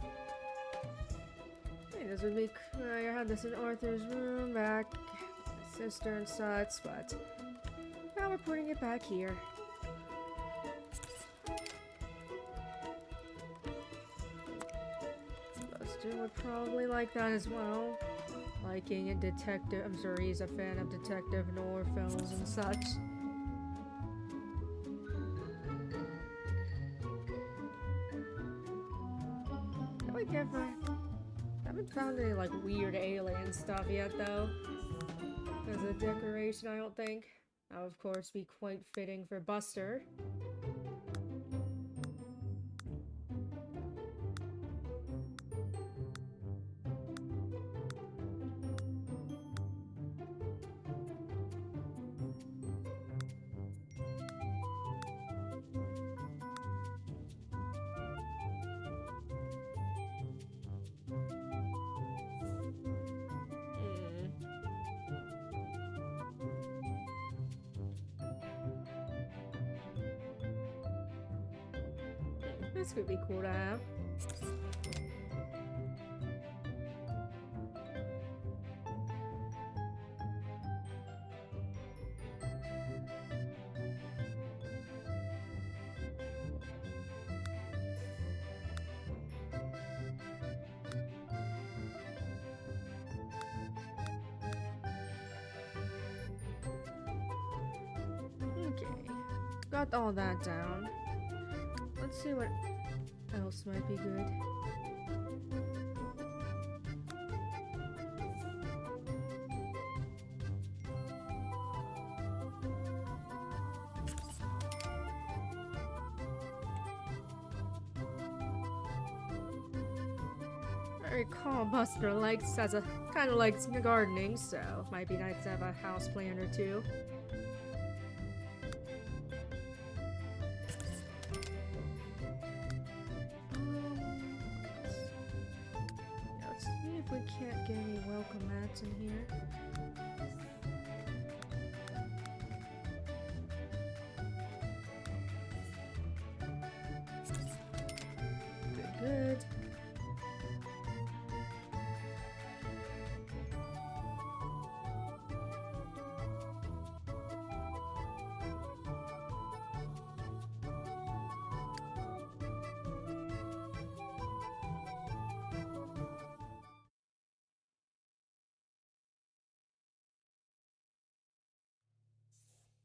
Hey, this would be... I had this in Arthur's room back... My sister and such, but... Now we're putting it back here. Would probably like that as well. Liking a detective. I'm sure he's a fan of detective noir films and such. Haven't found any like weird alien stuff yet though. As a decoration, I don't think. That would of course be quite fitting for Buster. This could be cool to have. Okay, got all that down. Let's see what else might be good. I recall Buster kind of likes gardening, so might be nice to have a house plant or two. Let's see if we can't get any welcome mats in here. Good.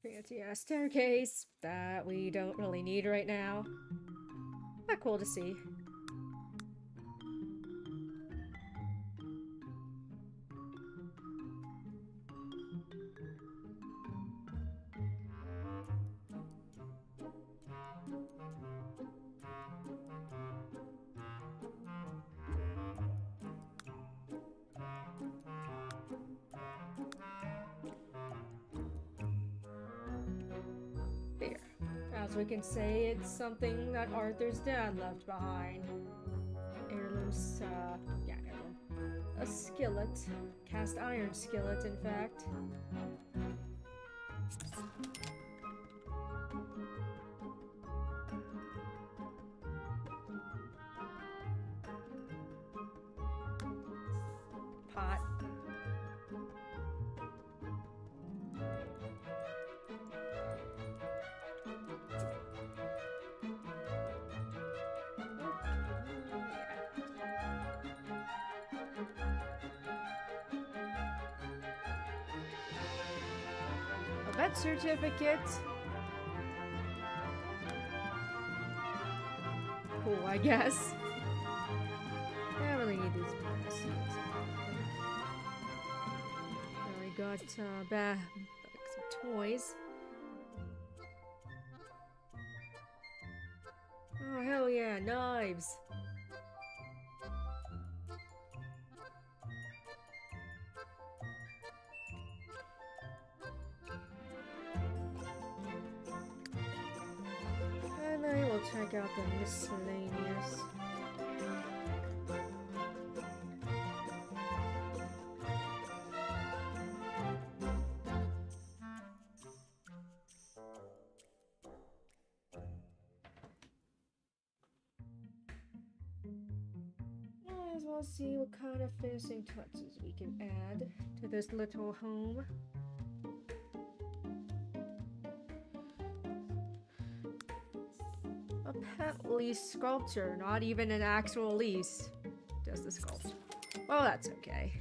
Fancy ass staircase that we don't really need right now. But cool to see. There. As we can say, it's something that Arthur's dad left behind. Heirloom, yeah, heirloom. A skillet. Cast iron skillet, in fact. Pot. A vet certificate. Cool, I guess. I don't really need these bonuses. We got like some toys. Oh hell yeah, knives! And then we'll check out the miscellaneous. Might as well see what kind of finishing touches we can add to this little home. A pet lease sculpture, not even an actual lease. Just a sculpture. Well, that's okay.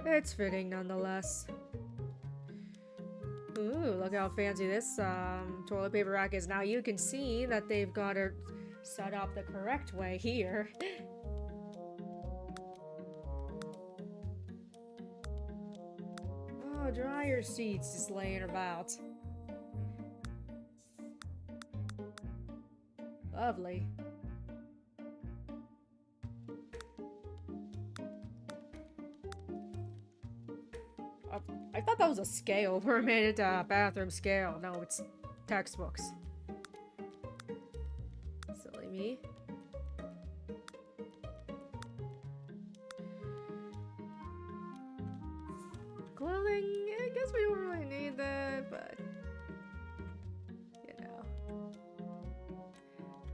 It's fitting nonetheless. Ooh, look how fancy this toilet paper rack is. Now you can see that they've got it set up the correct way here. Oh, dryer sheets just laying about. Lovely. I thought that was a scale for a minute, bathroom scale. No, it's textbooks. Silly me. Clothing? I guess we don't really need that, but you know.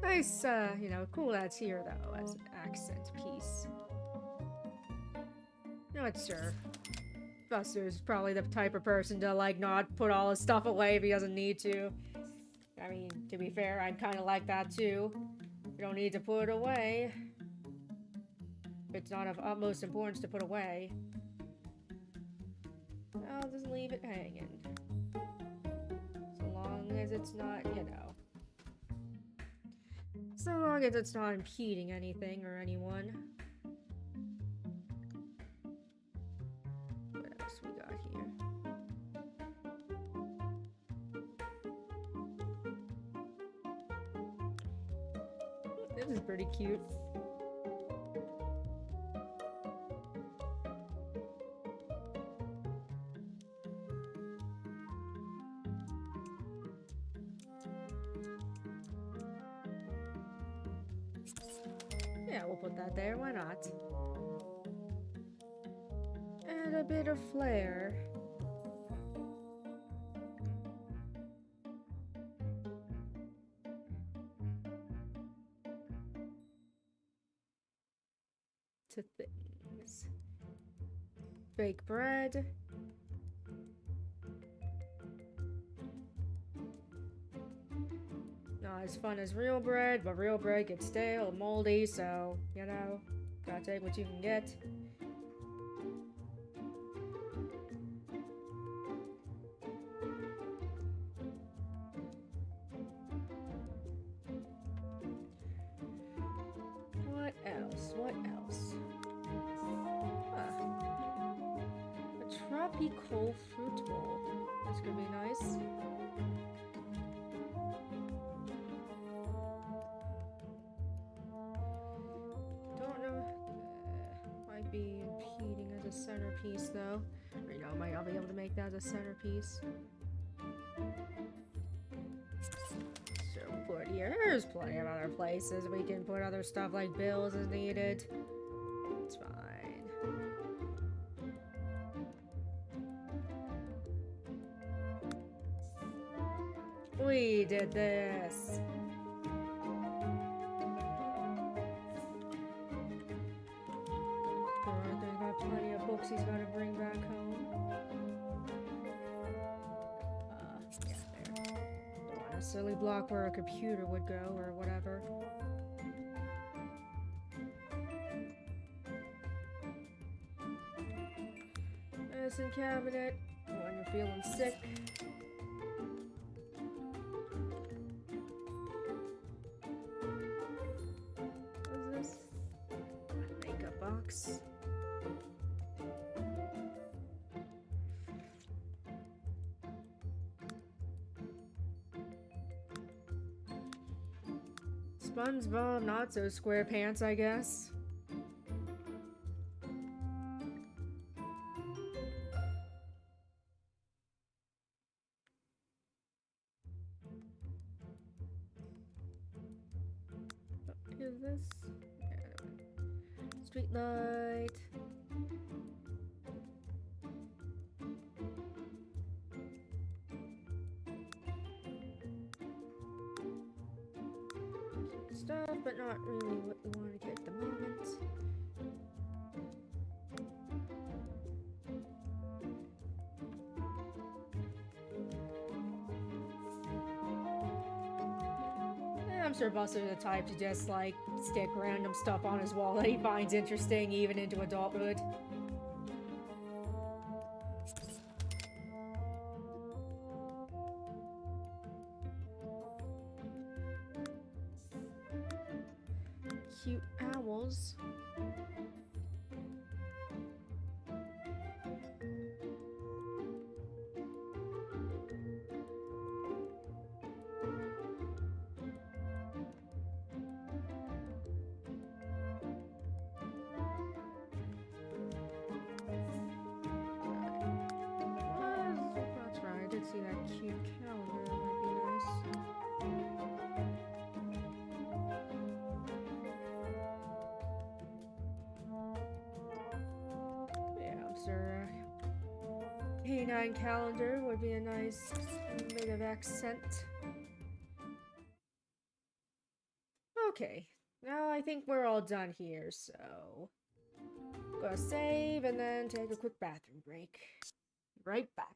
Nice, you know, cool that's here though as an accent piece. Not sure. Buster's probably the type of person to like not put all his stuff away if he doesn't need to. I mean, to be fair, I'm kind of like that too. You don't need to put it away. It's not of utmost importance to put away. I'll just leave it hanging. So long as it's not, you know. So long as it's not impeding anything or anyone. What else we got here? This is pretty cute. Yeah, we'll put that there, why not? And a bit of flair. To things. Fake bread. Not as fun as real bread, but real bread gets stale and moldy, so, you know, gotta take what you can get. What else? What else? A tropical fruit bowl. That's gonna be nice. Be impeding as a centerpiece though. Or, you know, might I'll be able to make that as a centerpiece. So put here. There's plenty of other places we can put other stuff like bills as needed. It's fine. We did this. He's gotta bring back home. Yeah, there. Don't want to necessarily block where a computer would go or whatever. Medicine cabinet when you're feeling sick. What is this? Makeup box. SpongeBob, not so SquarePants, I guess. What is this? Street light. Stuff, but not really what we want to get at the moment. I'm sure Buster's the type to just like stick random stuff on his wall that he finds interesting even into adulthood. Cute owls. That's right, I did see that cute calendar. That might be nice. Sure. Canine calendar would be a nice bit of accent. Okay, now I think we're all done here, so... Gonna save and then take a quick bathroom break. Right back.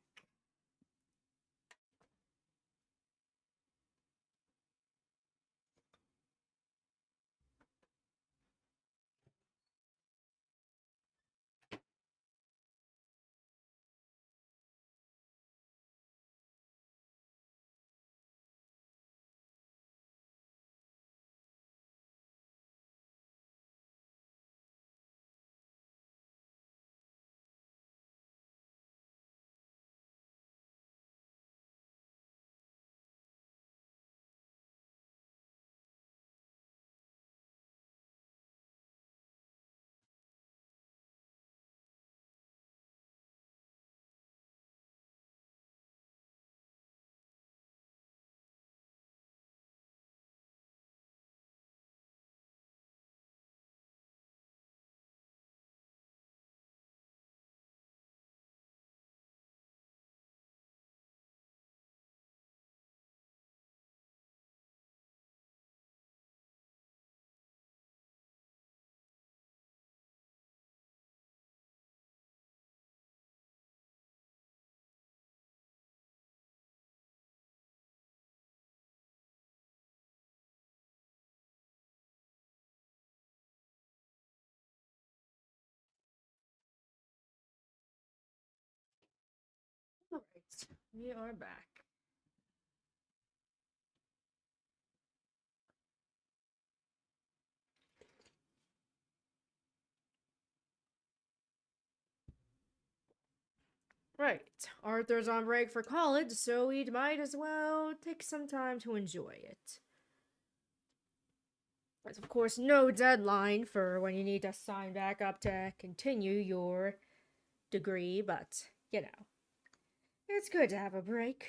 Alright, we are back. Right, Arthur's on break for college, so we might as well take some time to enjoy it. There's of course no deadline for when you need to sign back up to continue your degree, but, you know, it's good to have a break.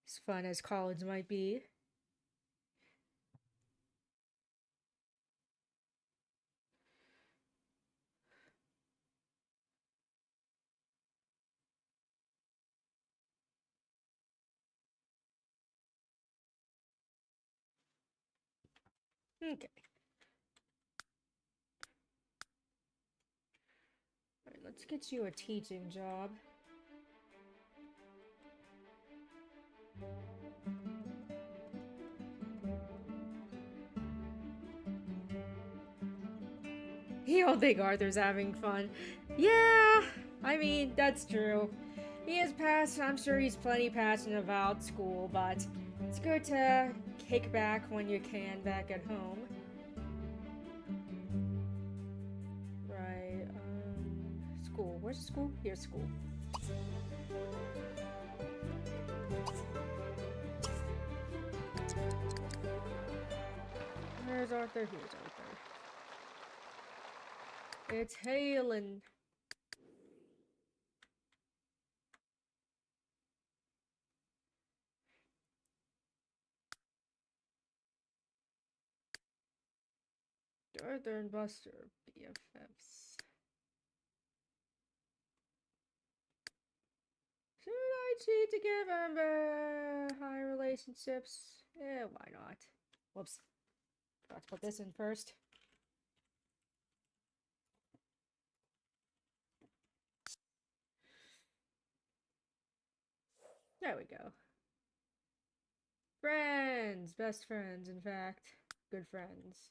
As fun as college might be. Okay. Alright, let's get you a teaching job. You don't think Arthur's having fun? Yeah, I mean, that's true. He is I'm sure he's plenty passionate about school, but it's good to kick back when you can back at home. Right, school. Where's school? Here's school. Where's Arthur? Here's Arthur. It's hailing. Arthur and Buster are BFFs. Should I cheat to give Amber high relationships? Eh, why not? Whoops. Forgot to put this in first. There we go. Friends! Best friends, in fact. Good friends.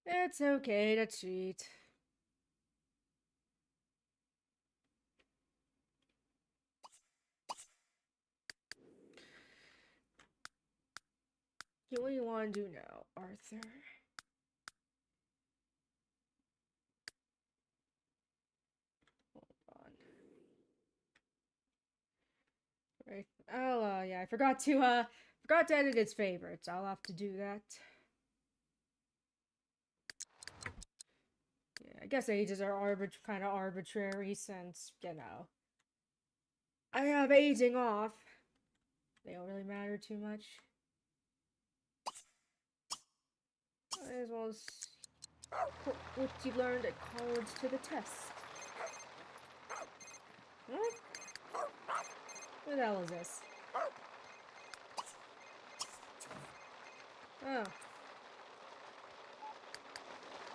It's okay to cheat. What do you want to do now, Arthur? Hold on. Right. Oh, yeah, I forgot to edit its favorites. I'll have to do that. Yeah, I guess ages are kind of arbitrary since, you know, I have aging off. They don't really matter too much. Might as well put what you learned at college to the test. What? What the hell is this? Oh.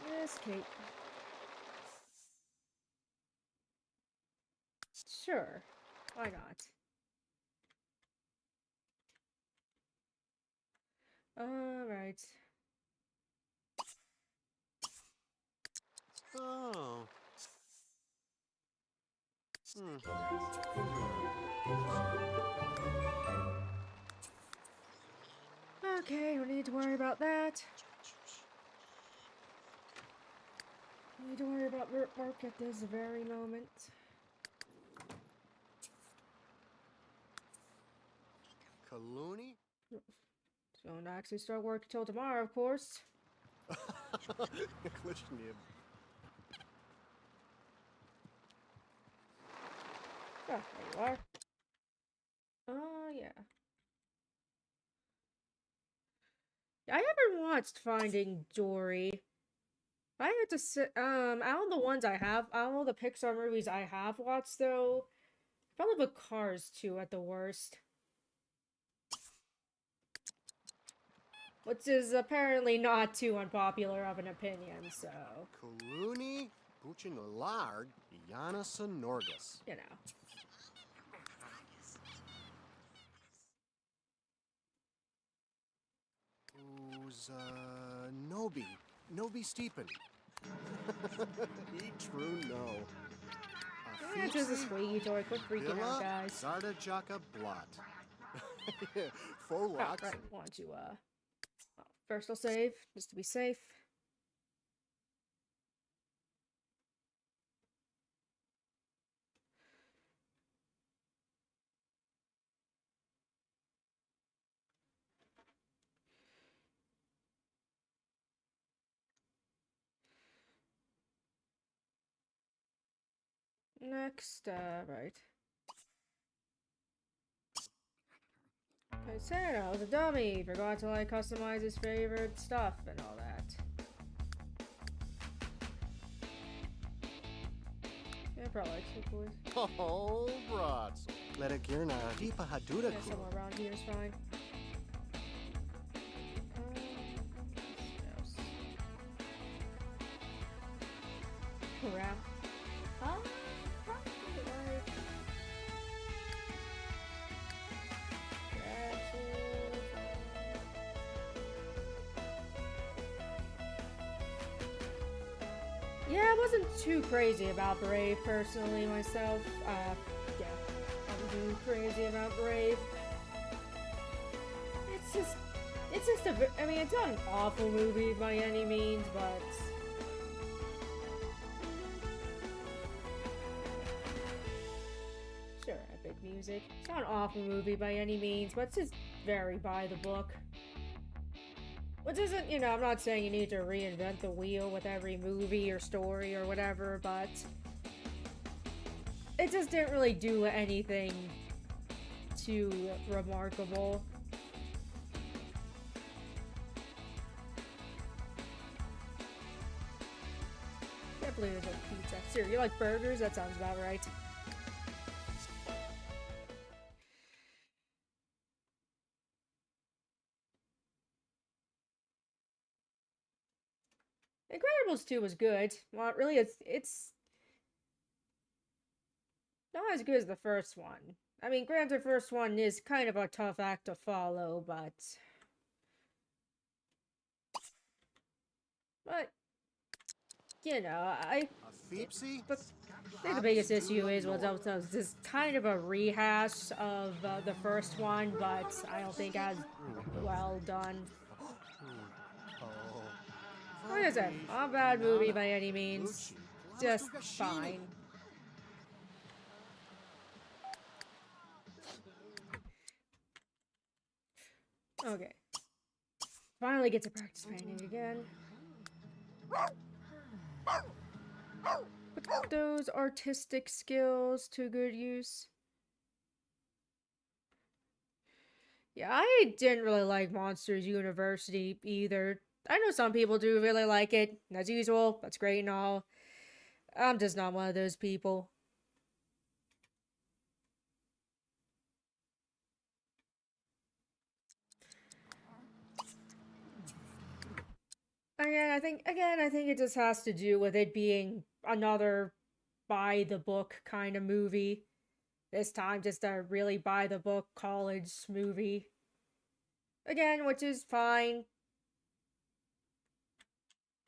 Yes, Kate. Sure. Why not? Alright. Oh. Okay, don't need to worry about that. Don't need to worry about work at this very moment. Kaluni? Don't actually start work till tomorrow, of course. Klishniv. Oh, there you are. Oh, yeah. I haven't watched Finding Dory. I had to sit, out of the ones I have, out of the Pixar movies I have watched, though, probably put Cars 2 at the worst. Which is apparently not too unpopular of an opinion, so... Kaluni? Buchinolard? Yana Sonorgus. You know. Who's, Nobi? Nobi Steepen. He true no. Yeah, just a squeaky toy. Quit freaking out, guys. Zarda Jaka Blot. Faux Oh, locks. right. Want to, first I'll save, just to be safe. Next, right. Paisano was a dummy. Forgot to, like, customize his favorite stuff and all that. Yeah, probably like some toys. Oh, brats. Let it gear now. Deepa Haduda Yeah, somewhere around here is fine. Yes. Crap. Probably like... Yeah, I wasn't too crazy about Brave personally myself. Yeah, I'm too crazy about Brave. It's just I mean, it's not an awful movie by any means, but sure, epic music. It's not an awful movie by any means, but it's just very by the book. Which isn't, you know, I'm not saying you need to reinvent the wheel with every movie or story or whatever, but it just didn't really do anything too remarkable. Can't believe there's a pizza. Sir, you like burgers? That sounds about right. Incredibles 2 was good. Well, really, it's not as good as the first one. I mean, granted, the first one is kind of a tough act to follow, but you know, I think the biggest issue is was this kind of a rehash of the first one, but I don't think as well done. Like I said, not a bad movie by any means, just fine. Okay. Finally get to practice painting again. Put those artistic skills to good use. Yeah, I didn't really like Monsters University either. I know some people do really like it. As usual, that's great and all. I'm just not one of those people. I think it just has to do with it being another by the book kind of movie. This time, just a really by the book college movie. Again, which is fine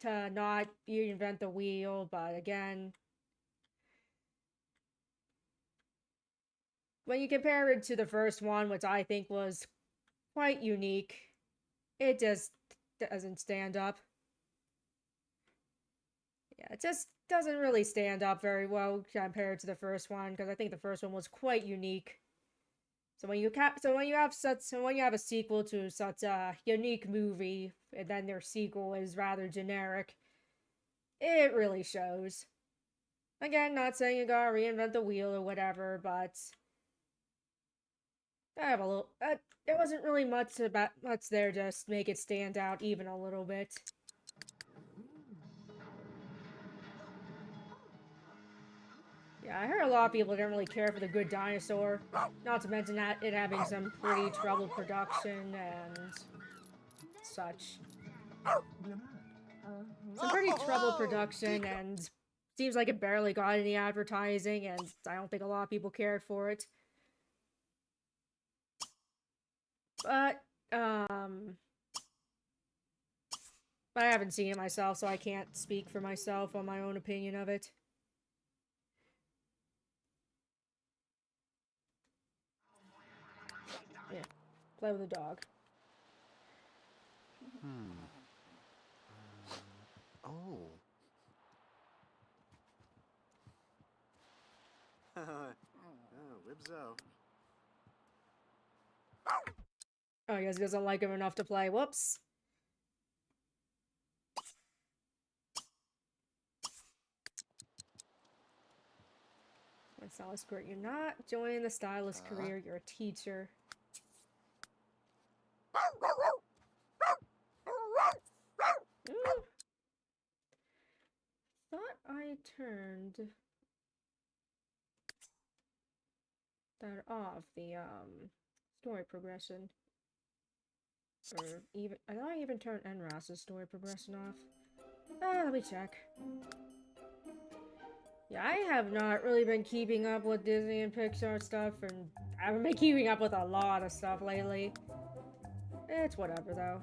to not reinvent the wheel, but again, when you compare it to the first one, which I think was quite unique, it just doesn't stand up. Yeah, it just doesn't really stand up very well compared to the first one because I think the first one was quite unique. So when you have a sequel to such a unique movie and then their sequel is rather generic, it really shows. Again, not saying you gotta reinvent the wheel or whatever, but I have a little. There wasn't really much there to just make it stand out even a little bit. Yeah, I heard a lot of people didn't really care for The Good Dinosaur. Not to mention that it having some pretty troubled production and such. Some pretty troubled production and seems like it barely got any advertising and I don't think a lot of people cared for it. But, I haven't seen it myself, so I can't speak for myself on my own opinion of it. Yeah, play with a dog. Oh. Oh, Wibzo. Oh, he doesn't like him enough to play. Whoops. Stylist career. You're not joining the stylist career, you're a teacher. Thought I turned that off, the story progression. Or even I thought I even turned NRAS's story progression off. Let me check. Yeah, I have not really been keeping up with Disney and Pixar stuff, and I haven't been keeping up with a lot of stuff lately. It's whatever, though.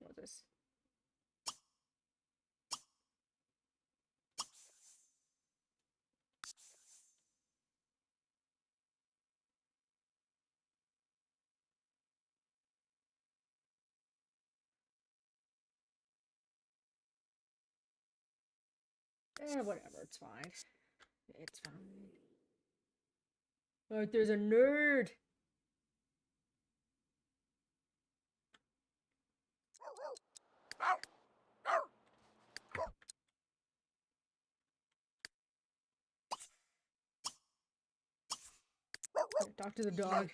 What's this? Whatever, it's fine. It's fine. Like, there's a nerd! Here, talk to the dog.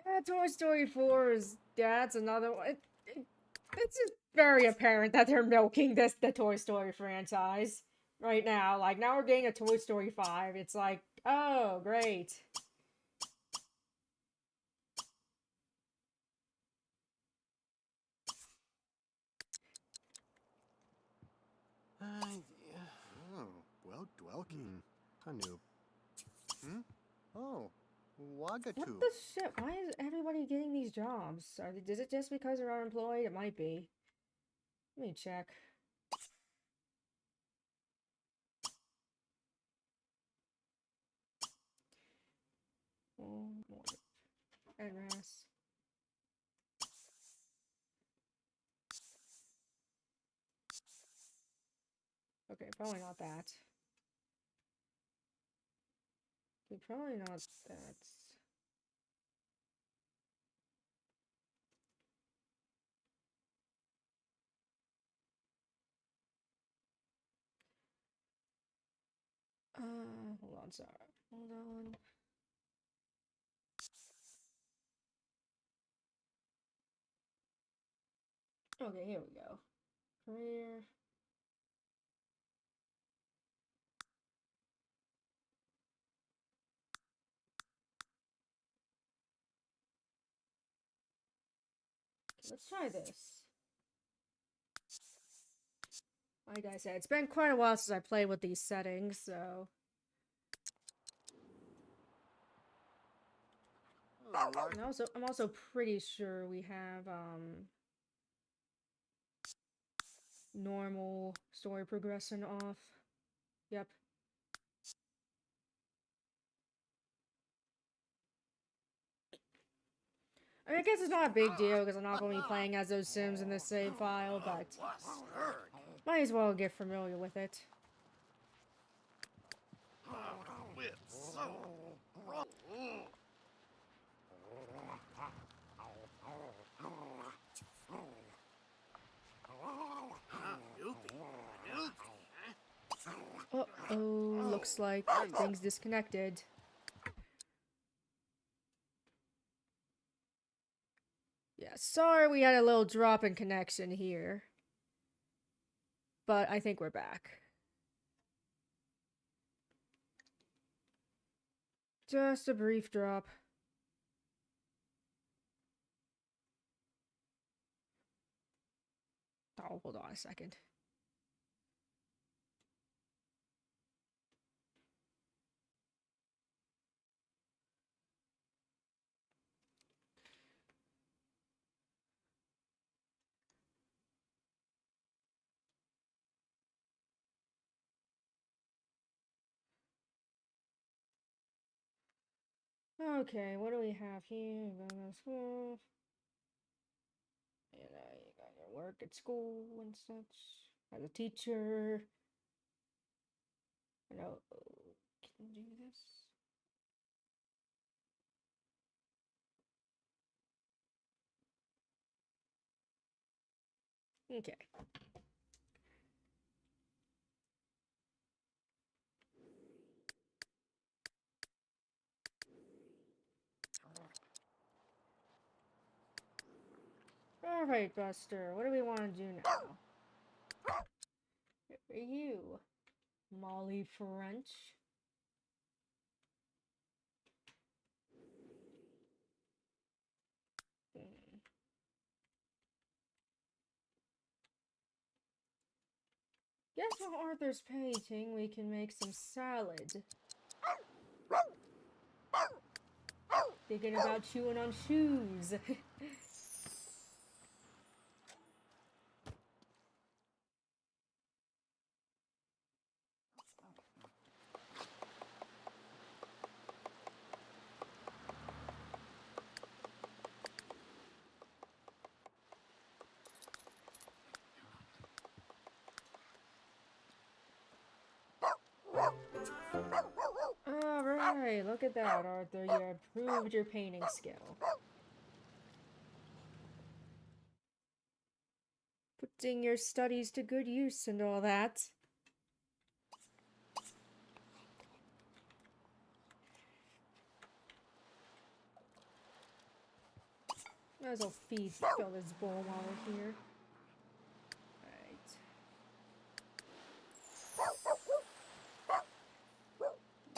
Yeah, Toy Story 4 is... Yeah, that's another one. It's just very apparent that they're milking the Toy Story franchise right now. Like, now we're getting a Toy Story 5. It's like, oh, great. Oh, well, Dwelky. Hanu. Oh, Wagatu. What the shit? Why is everybody getting these jobs? Is it just because they're unemployed? It might be. Let me check. Oh, NRAS. Okay, probably not that. Okay, probably not that. Hold on, sorry. Hold on. Okay, here we go. Prayer. Let's try this. Like I said, it's been quite a while since I played with these settings, so... And I'm also pretty sure we have, normal story progression off. Yep. I mean, I guess it's not a big deal because I'm not going to be playing as those Sims in this save file, but might as well get familiar with it. Uh-oh, looks like things disconnected. Yeah, sorry we had a little drop in connection here. But I think we're back. Just a brief drop. Oh, hold on a second. Okay, what do we have here? You got school. You got your work at school and such. As a teacher. I know. Can you do this? Okay. Alright, Buster, what do we want to do now? Who are you? Molly French? Guess while Arthur's painting, we can make some salad. Thinking about chewing on shoes. Alright, look at that, Arthur. You improved your painting skill. Putting your studies to good use and all that. Might as well fill this bowl while we're here. Alright.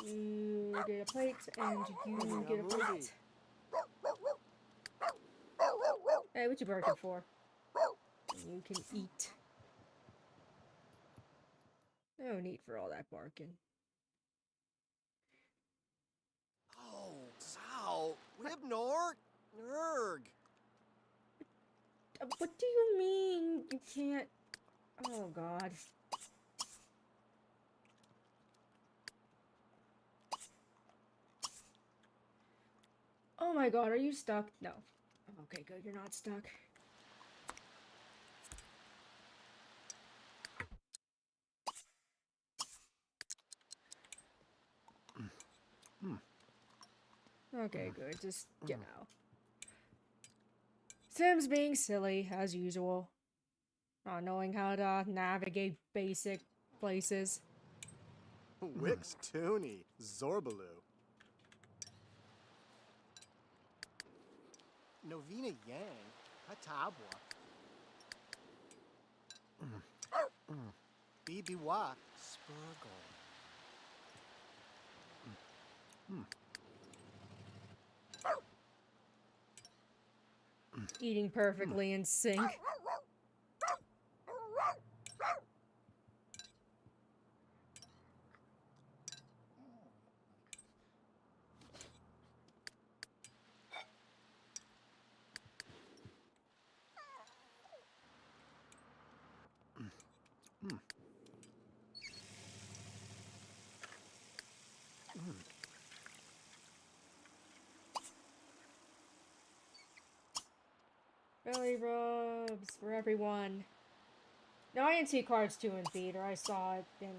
You get a plate, and you get a plate. Hey, what you barking for? You can eat. No need for all that barking. Oh, Sal, Ribnor, Nerg. What do you mean you can't? Oh God. Oh my God, are you stuck? No. Okay, good, you're not stuck. Okay, good, just, you know. Sims being silly, as usual. Not knowing how to navigate basic places. Wix Tooney, Zorbaloo. Novena Yang, Hatabwa. Bibiwa. Spurgle. Eating perfectly in sync. Belly rubs for everyone. No, I didn't see Cards 2 in theater. I saw it in,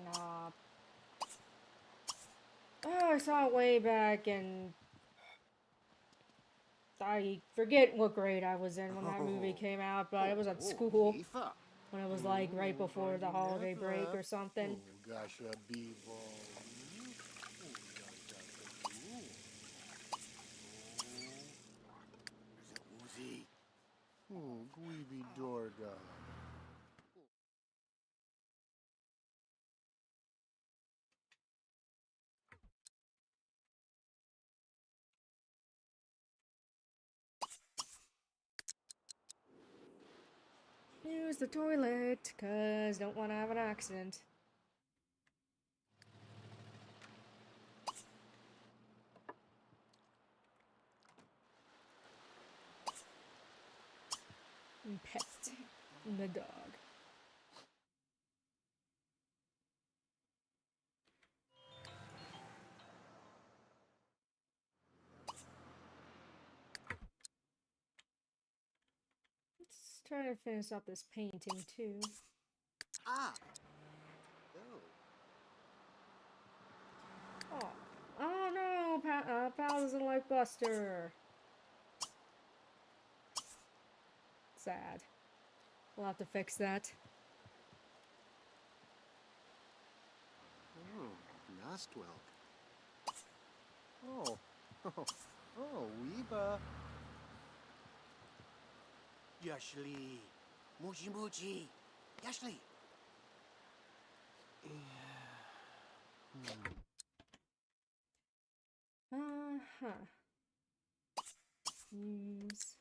I saw it way back in... I forget what grade I was in when that movie came out, but it was at school. Ifa. When it was like right before the holiday break or something. Gasha Bibo. Uzi. Guibi Dorga. Use the toilet, cause don't want to have an accident. And pet the dog. Let's try to finish up this painting too. Ah. Oh, oh no, Pal doesn't like Buster. Sad. We'll have to fix that. Nastwell. Weeba. Yashli. Muji Muji. Yashli. Use.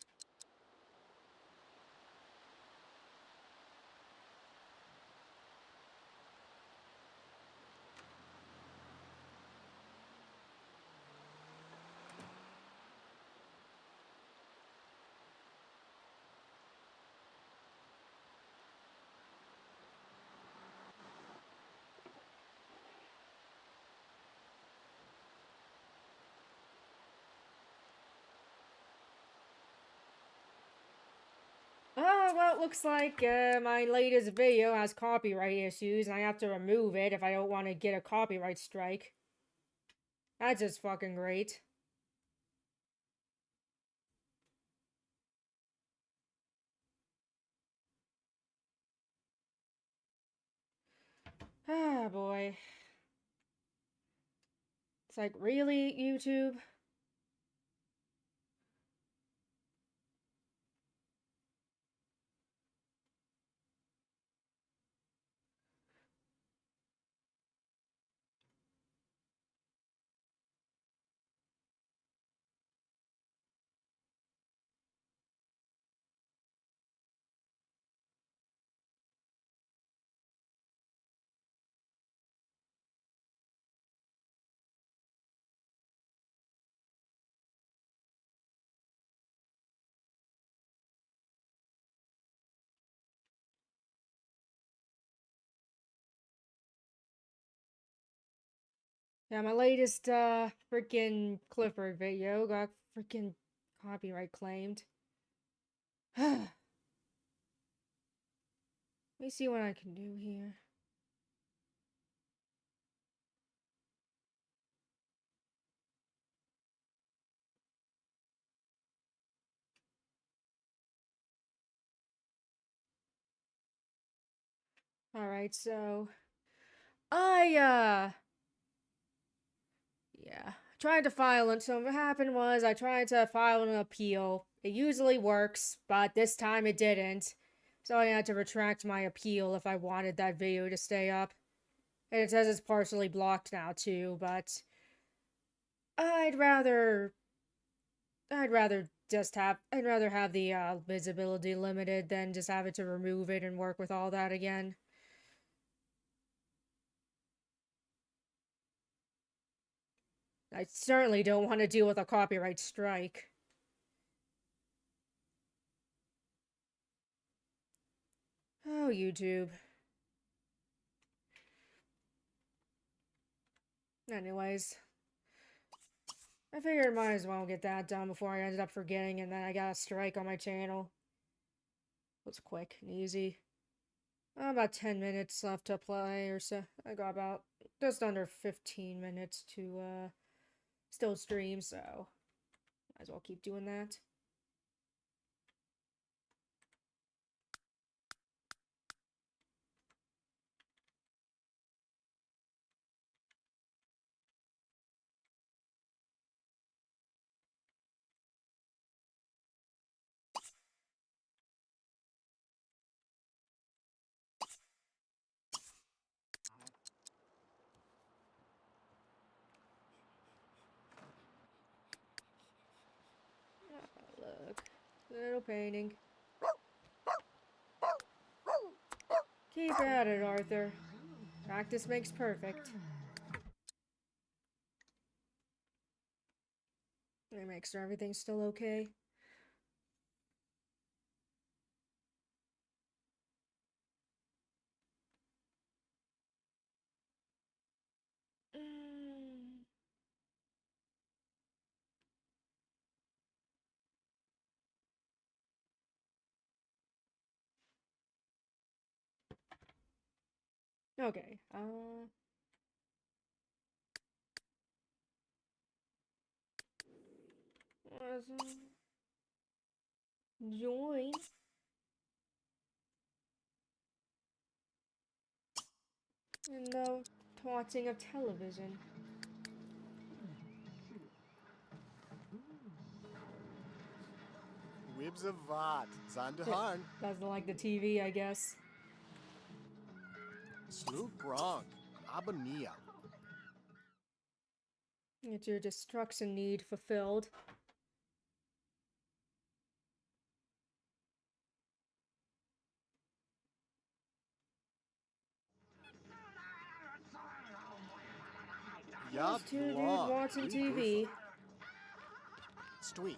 Oh, well, it looks like my latest video has copyright issues, and I have to remove it if I don't want to get a copyright strike. That's just fucking great. Ah, boy. It's like, really, YouTube? Yeah, my latest, freaking Clifford video got freaking copyright claimed. Let me see what I can do here. Alright, so... Yeah. Tried to file it. So what happened I tried to file an appeal. It usually works, but this time it didn't. So I had to retract my appeal if I wanted that video to stay up. And it says it's partially blocked now too, but I'd rather I'd rather have the visibility limited than just have it to remove it and work with all that again. I certainly don't want to deal with a copyright strike. Oh, YouTube. Anyways, I figured I might as well get that done before I ended up forgetting and then I got a strike on my channel. It was quick and easy. About 10 minutes left to play or so. I got about just under 15 minutes to still stream, so might as well keep doing that. Look, little painting. Keep at it, Arthur. Practice makes perfect. Let me make sure everything's still okay. Okay, join. And no taunting of television. Wibs of Vat. Zandaharn. Doesn't like the TV, I guess. Sloop Gronk. Abania. Get your destruction need fulfilled. Yup. Two dudes watching TV. Street.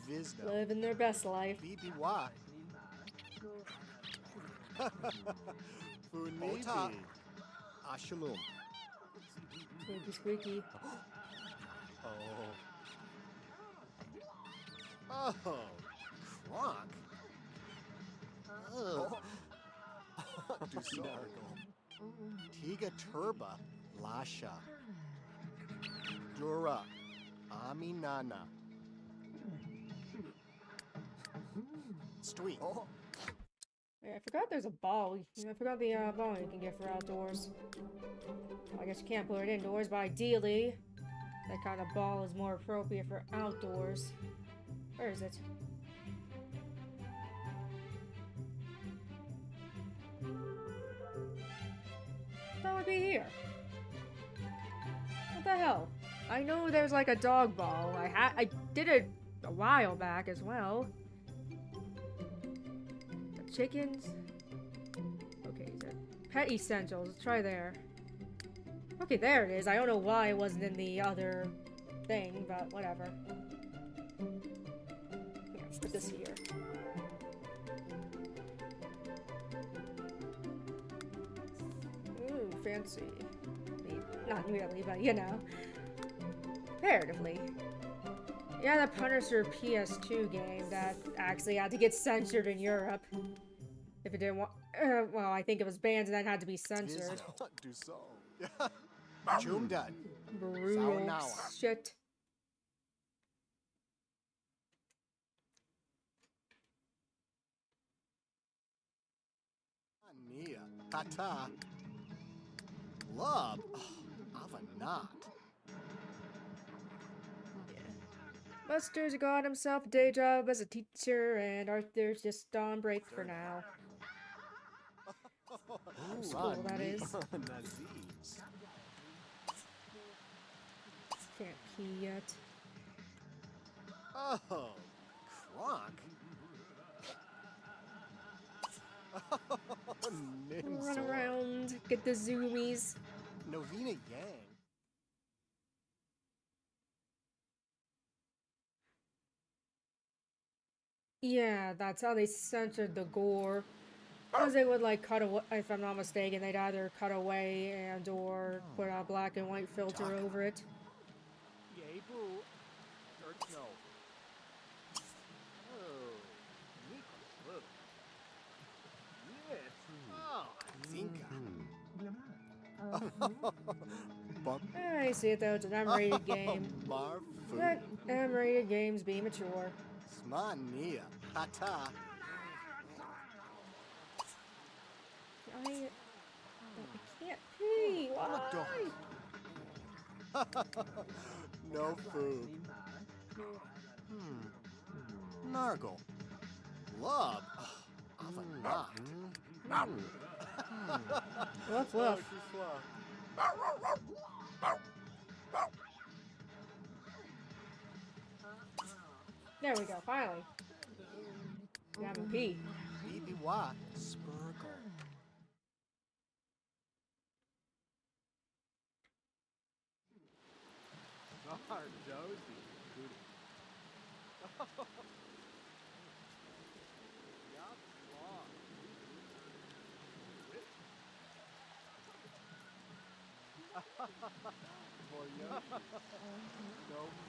Vizda. Living their best life. BBY. Funipi. Ashalum. Squeaky squeaky. Oh. Oh. Kronk. Oh. Tiga Turba. Lasha. Dura. Aminana. Street. Yeah, I forgot there's a ball. I forgot the ball you can get for outdoors. Well, I guess you can't put it indoors, but ideally, that kind of ball is more appropriate for outdoors. Where is it? That would be here. What the hell? I know there's like a dog ball. I did it a while back as well. The chickens. Okay, pet essentials. Let's try there. Okay, there it is. I don't know why it wasn't in the other thing, but whatever. Yeah, let's put this here. Ooh, fancy. Not really, but you know. Comparatively. Yeah, the Punisher PS2 game that actually had to get censored in Europe. If it didn't want. Well, I think it was banned and then had to be censored. Do so. Jumdan. Brutal shit. Nia. Tata. Love. Avanat. Buster's got himself a day job as a teacher, and Arthur's just on break for now. School, that is. Naziz. Can't pee yet. Oh, Kronk. Run around, get the zoomies. Novena Yang. Yeah, that's how they censored the gore. Because they would like cut away, if I'm not mistaken, they'd either cut away and or put a black and white filter over it. Yay, boo. Or no. Oh, neat clue. Yes. Oh, Zinka. Bump. I see it though, it's an M-rated game. Marfu. Let M-rated games be mature. Smania. Hata. I can't pee. Why? No food. Nargle. Love. Avanat. Woof woof. There we go, finally. You have a pee. Bibiwa. Spurgle. No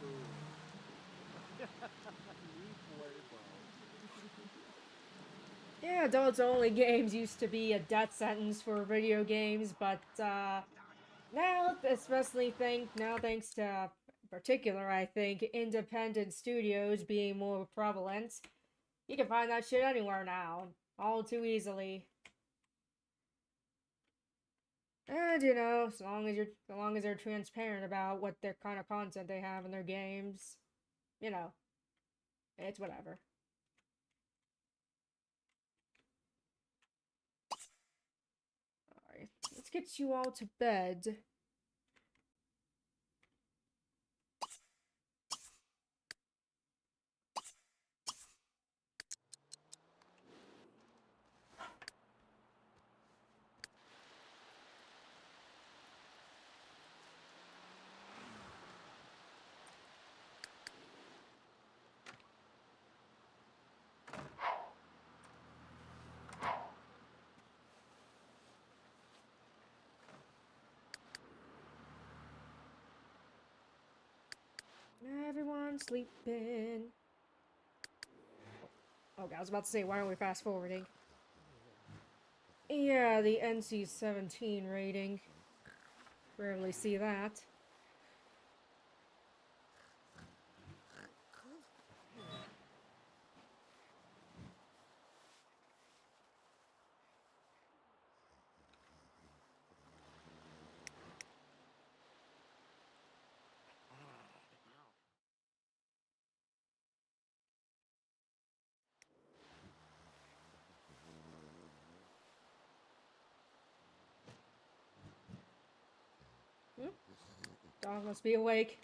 food. Yeah, adults only games used to be a death sentence for video games, but now, especially now thanks to particular, I think, independent studios being more prevalent, you can find that shit anywhere now, all too easily. And you know, as long as they're transparent about what their kind of content they have in their games, you know, it's whatever. Alright, let's get you all to bed. Everyone's sleeping. Oh god, I was about to say, why aren't we fast forwarding? Yeah, the NC-17 rating. Rarely see that. Dog must be awake.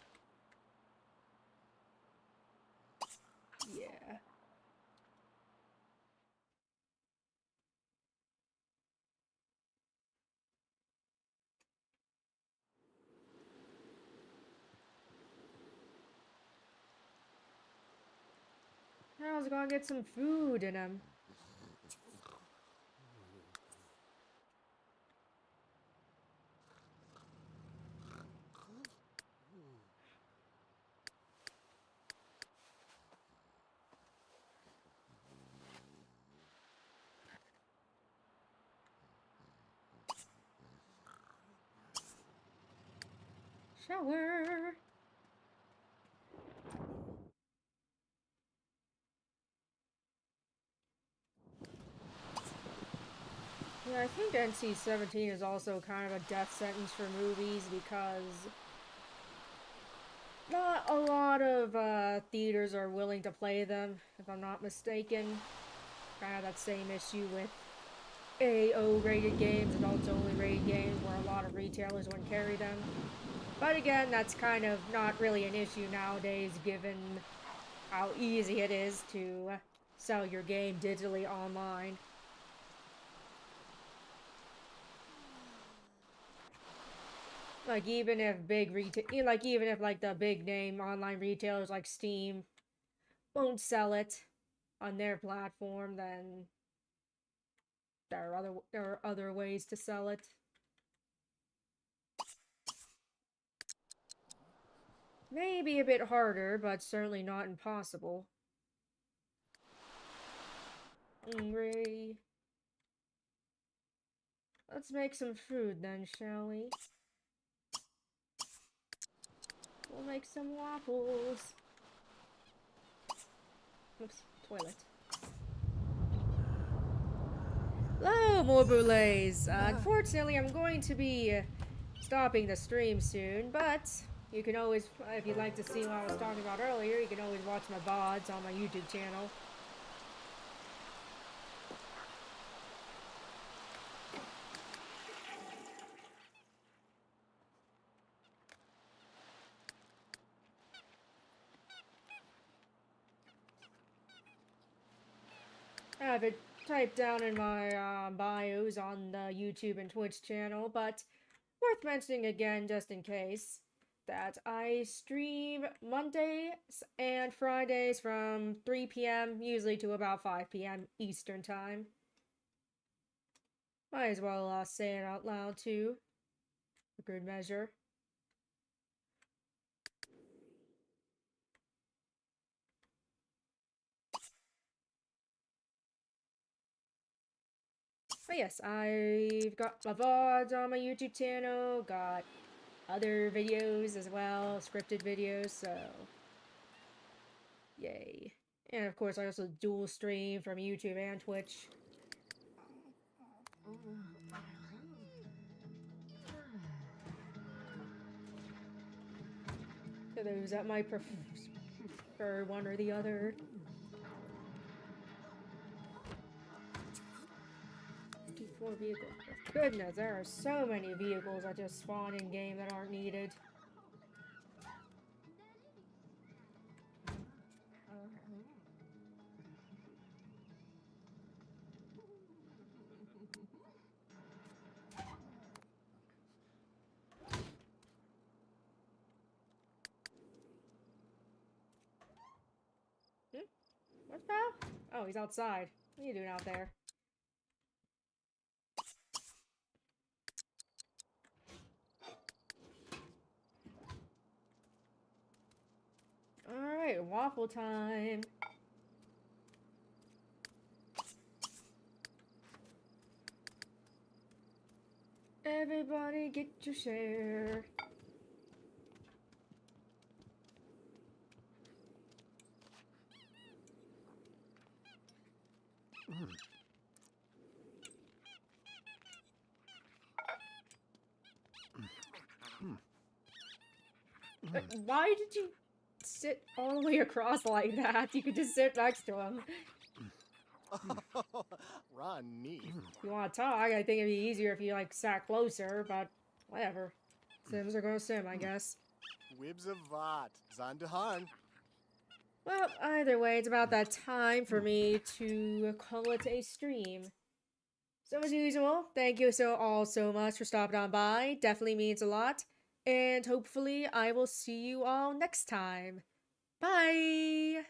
Yeah. I was gonna get some food in him. Shower. Yeah, I think NC-17 is also kind of a death sentence for movies because not a lot of theaters are willing to play them, if I'm not mistaken. I have that same issue with AO rated games, adults only rated games, where a lot of retailers wouldn't carry them. But again, that's kind of not really an issue nowadays, given how easy it is to sell your game digitally online. Like even if even if like the big name online retailers like Steam won't sell it on their platform, then there are other ways to sell it. Maybe a bit harder, but certainly not impossible. Hungry. Let's make some food then, shall we? We'll make some waffles. Oops, toilet. Hello, more boulets. Unfortunately, I'm going to be stopping the stream soon, but you can always, if you'd like to see what I was talking about earlier, you can always watch my VODs on my YouTube channel. I have it typed down in my bios on the YouTube and Twitch channel, but worth mentioning again just in case that I stream Mondays and Fridays from 3 p.m. usually to about 5 p.m. Eastern time. Might as well say it out loud too, for good measure. But yes, I've got my VODs on my YouTube channel, got other videos as well, scripted videos, so yay. And of course I also dual stream from YouTube and Twitch. For those that might prefer one or the other. Vehicles. Goodness, there are so many vehicles that just spawn in game that aren't needed. What's that? Oh, he's outside. What are you doing out there? Alright, waffle time. Everybody get your share. Why did you sit all the way across like that? You could just sit next to him. Ron neat. If you want to talk, I think it'd be easier if you like sat closer, but whatever. Sims are gonna sim, I guess. Wibs of Vat. Zandahan. Well, either way, it's about that time for me to call it a stream. So as usual, thank you all so much for stopping on by. Definitely means a lot. And hopefully I will see you all next time. Bye!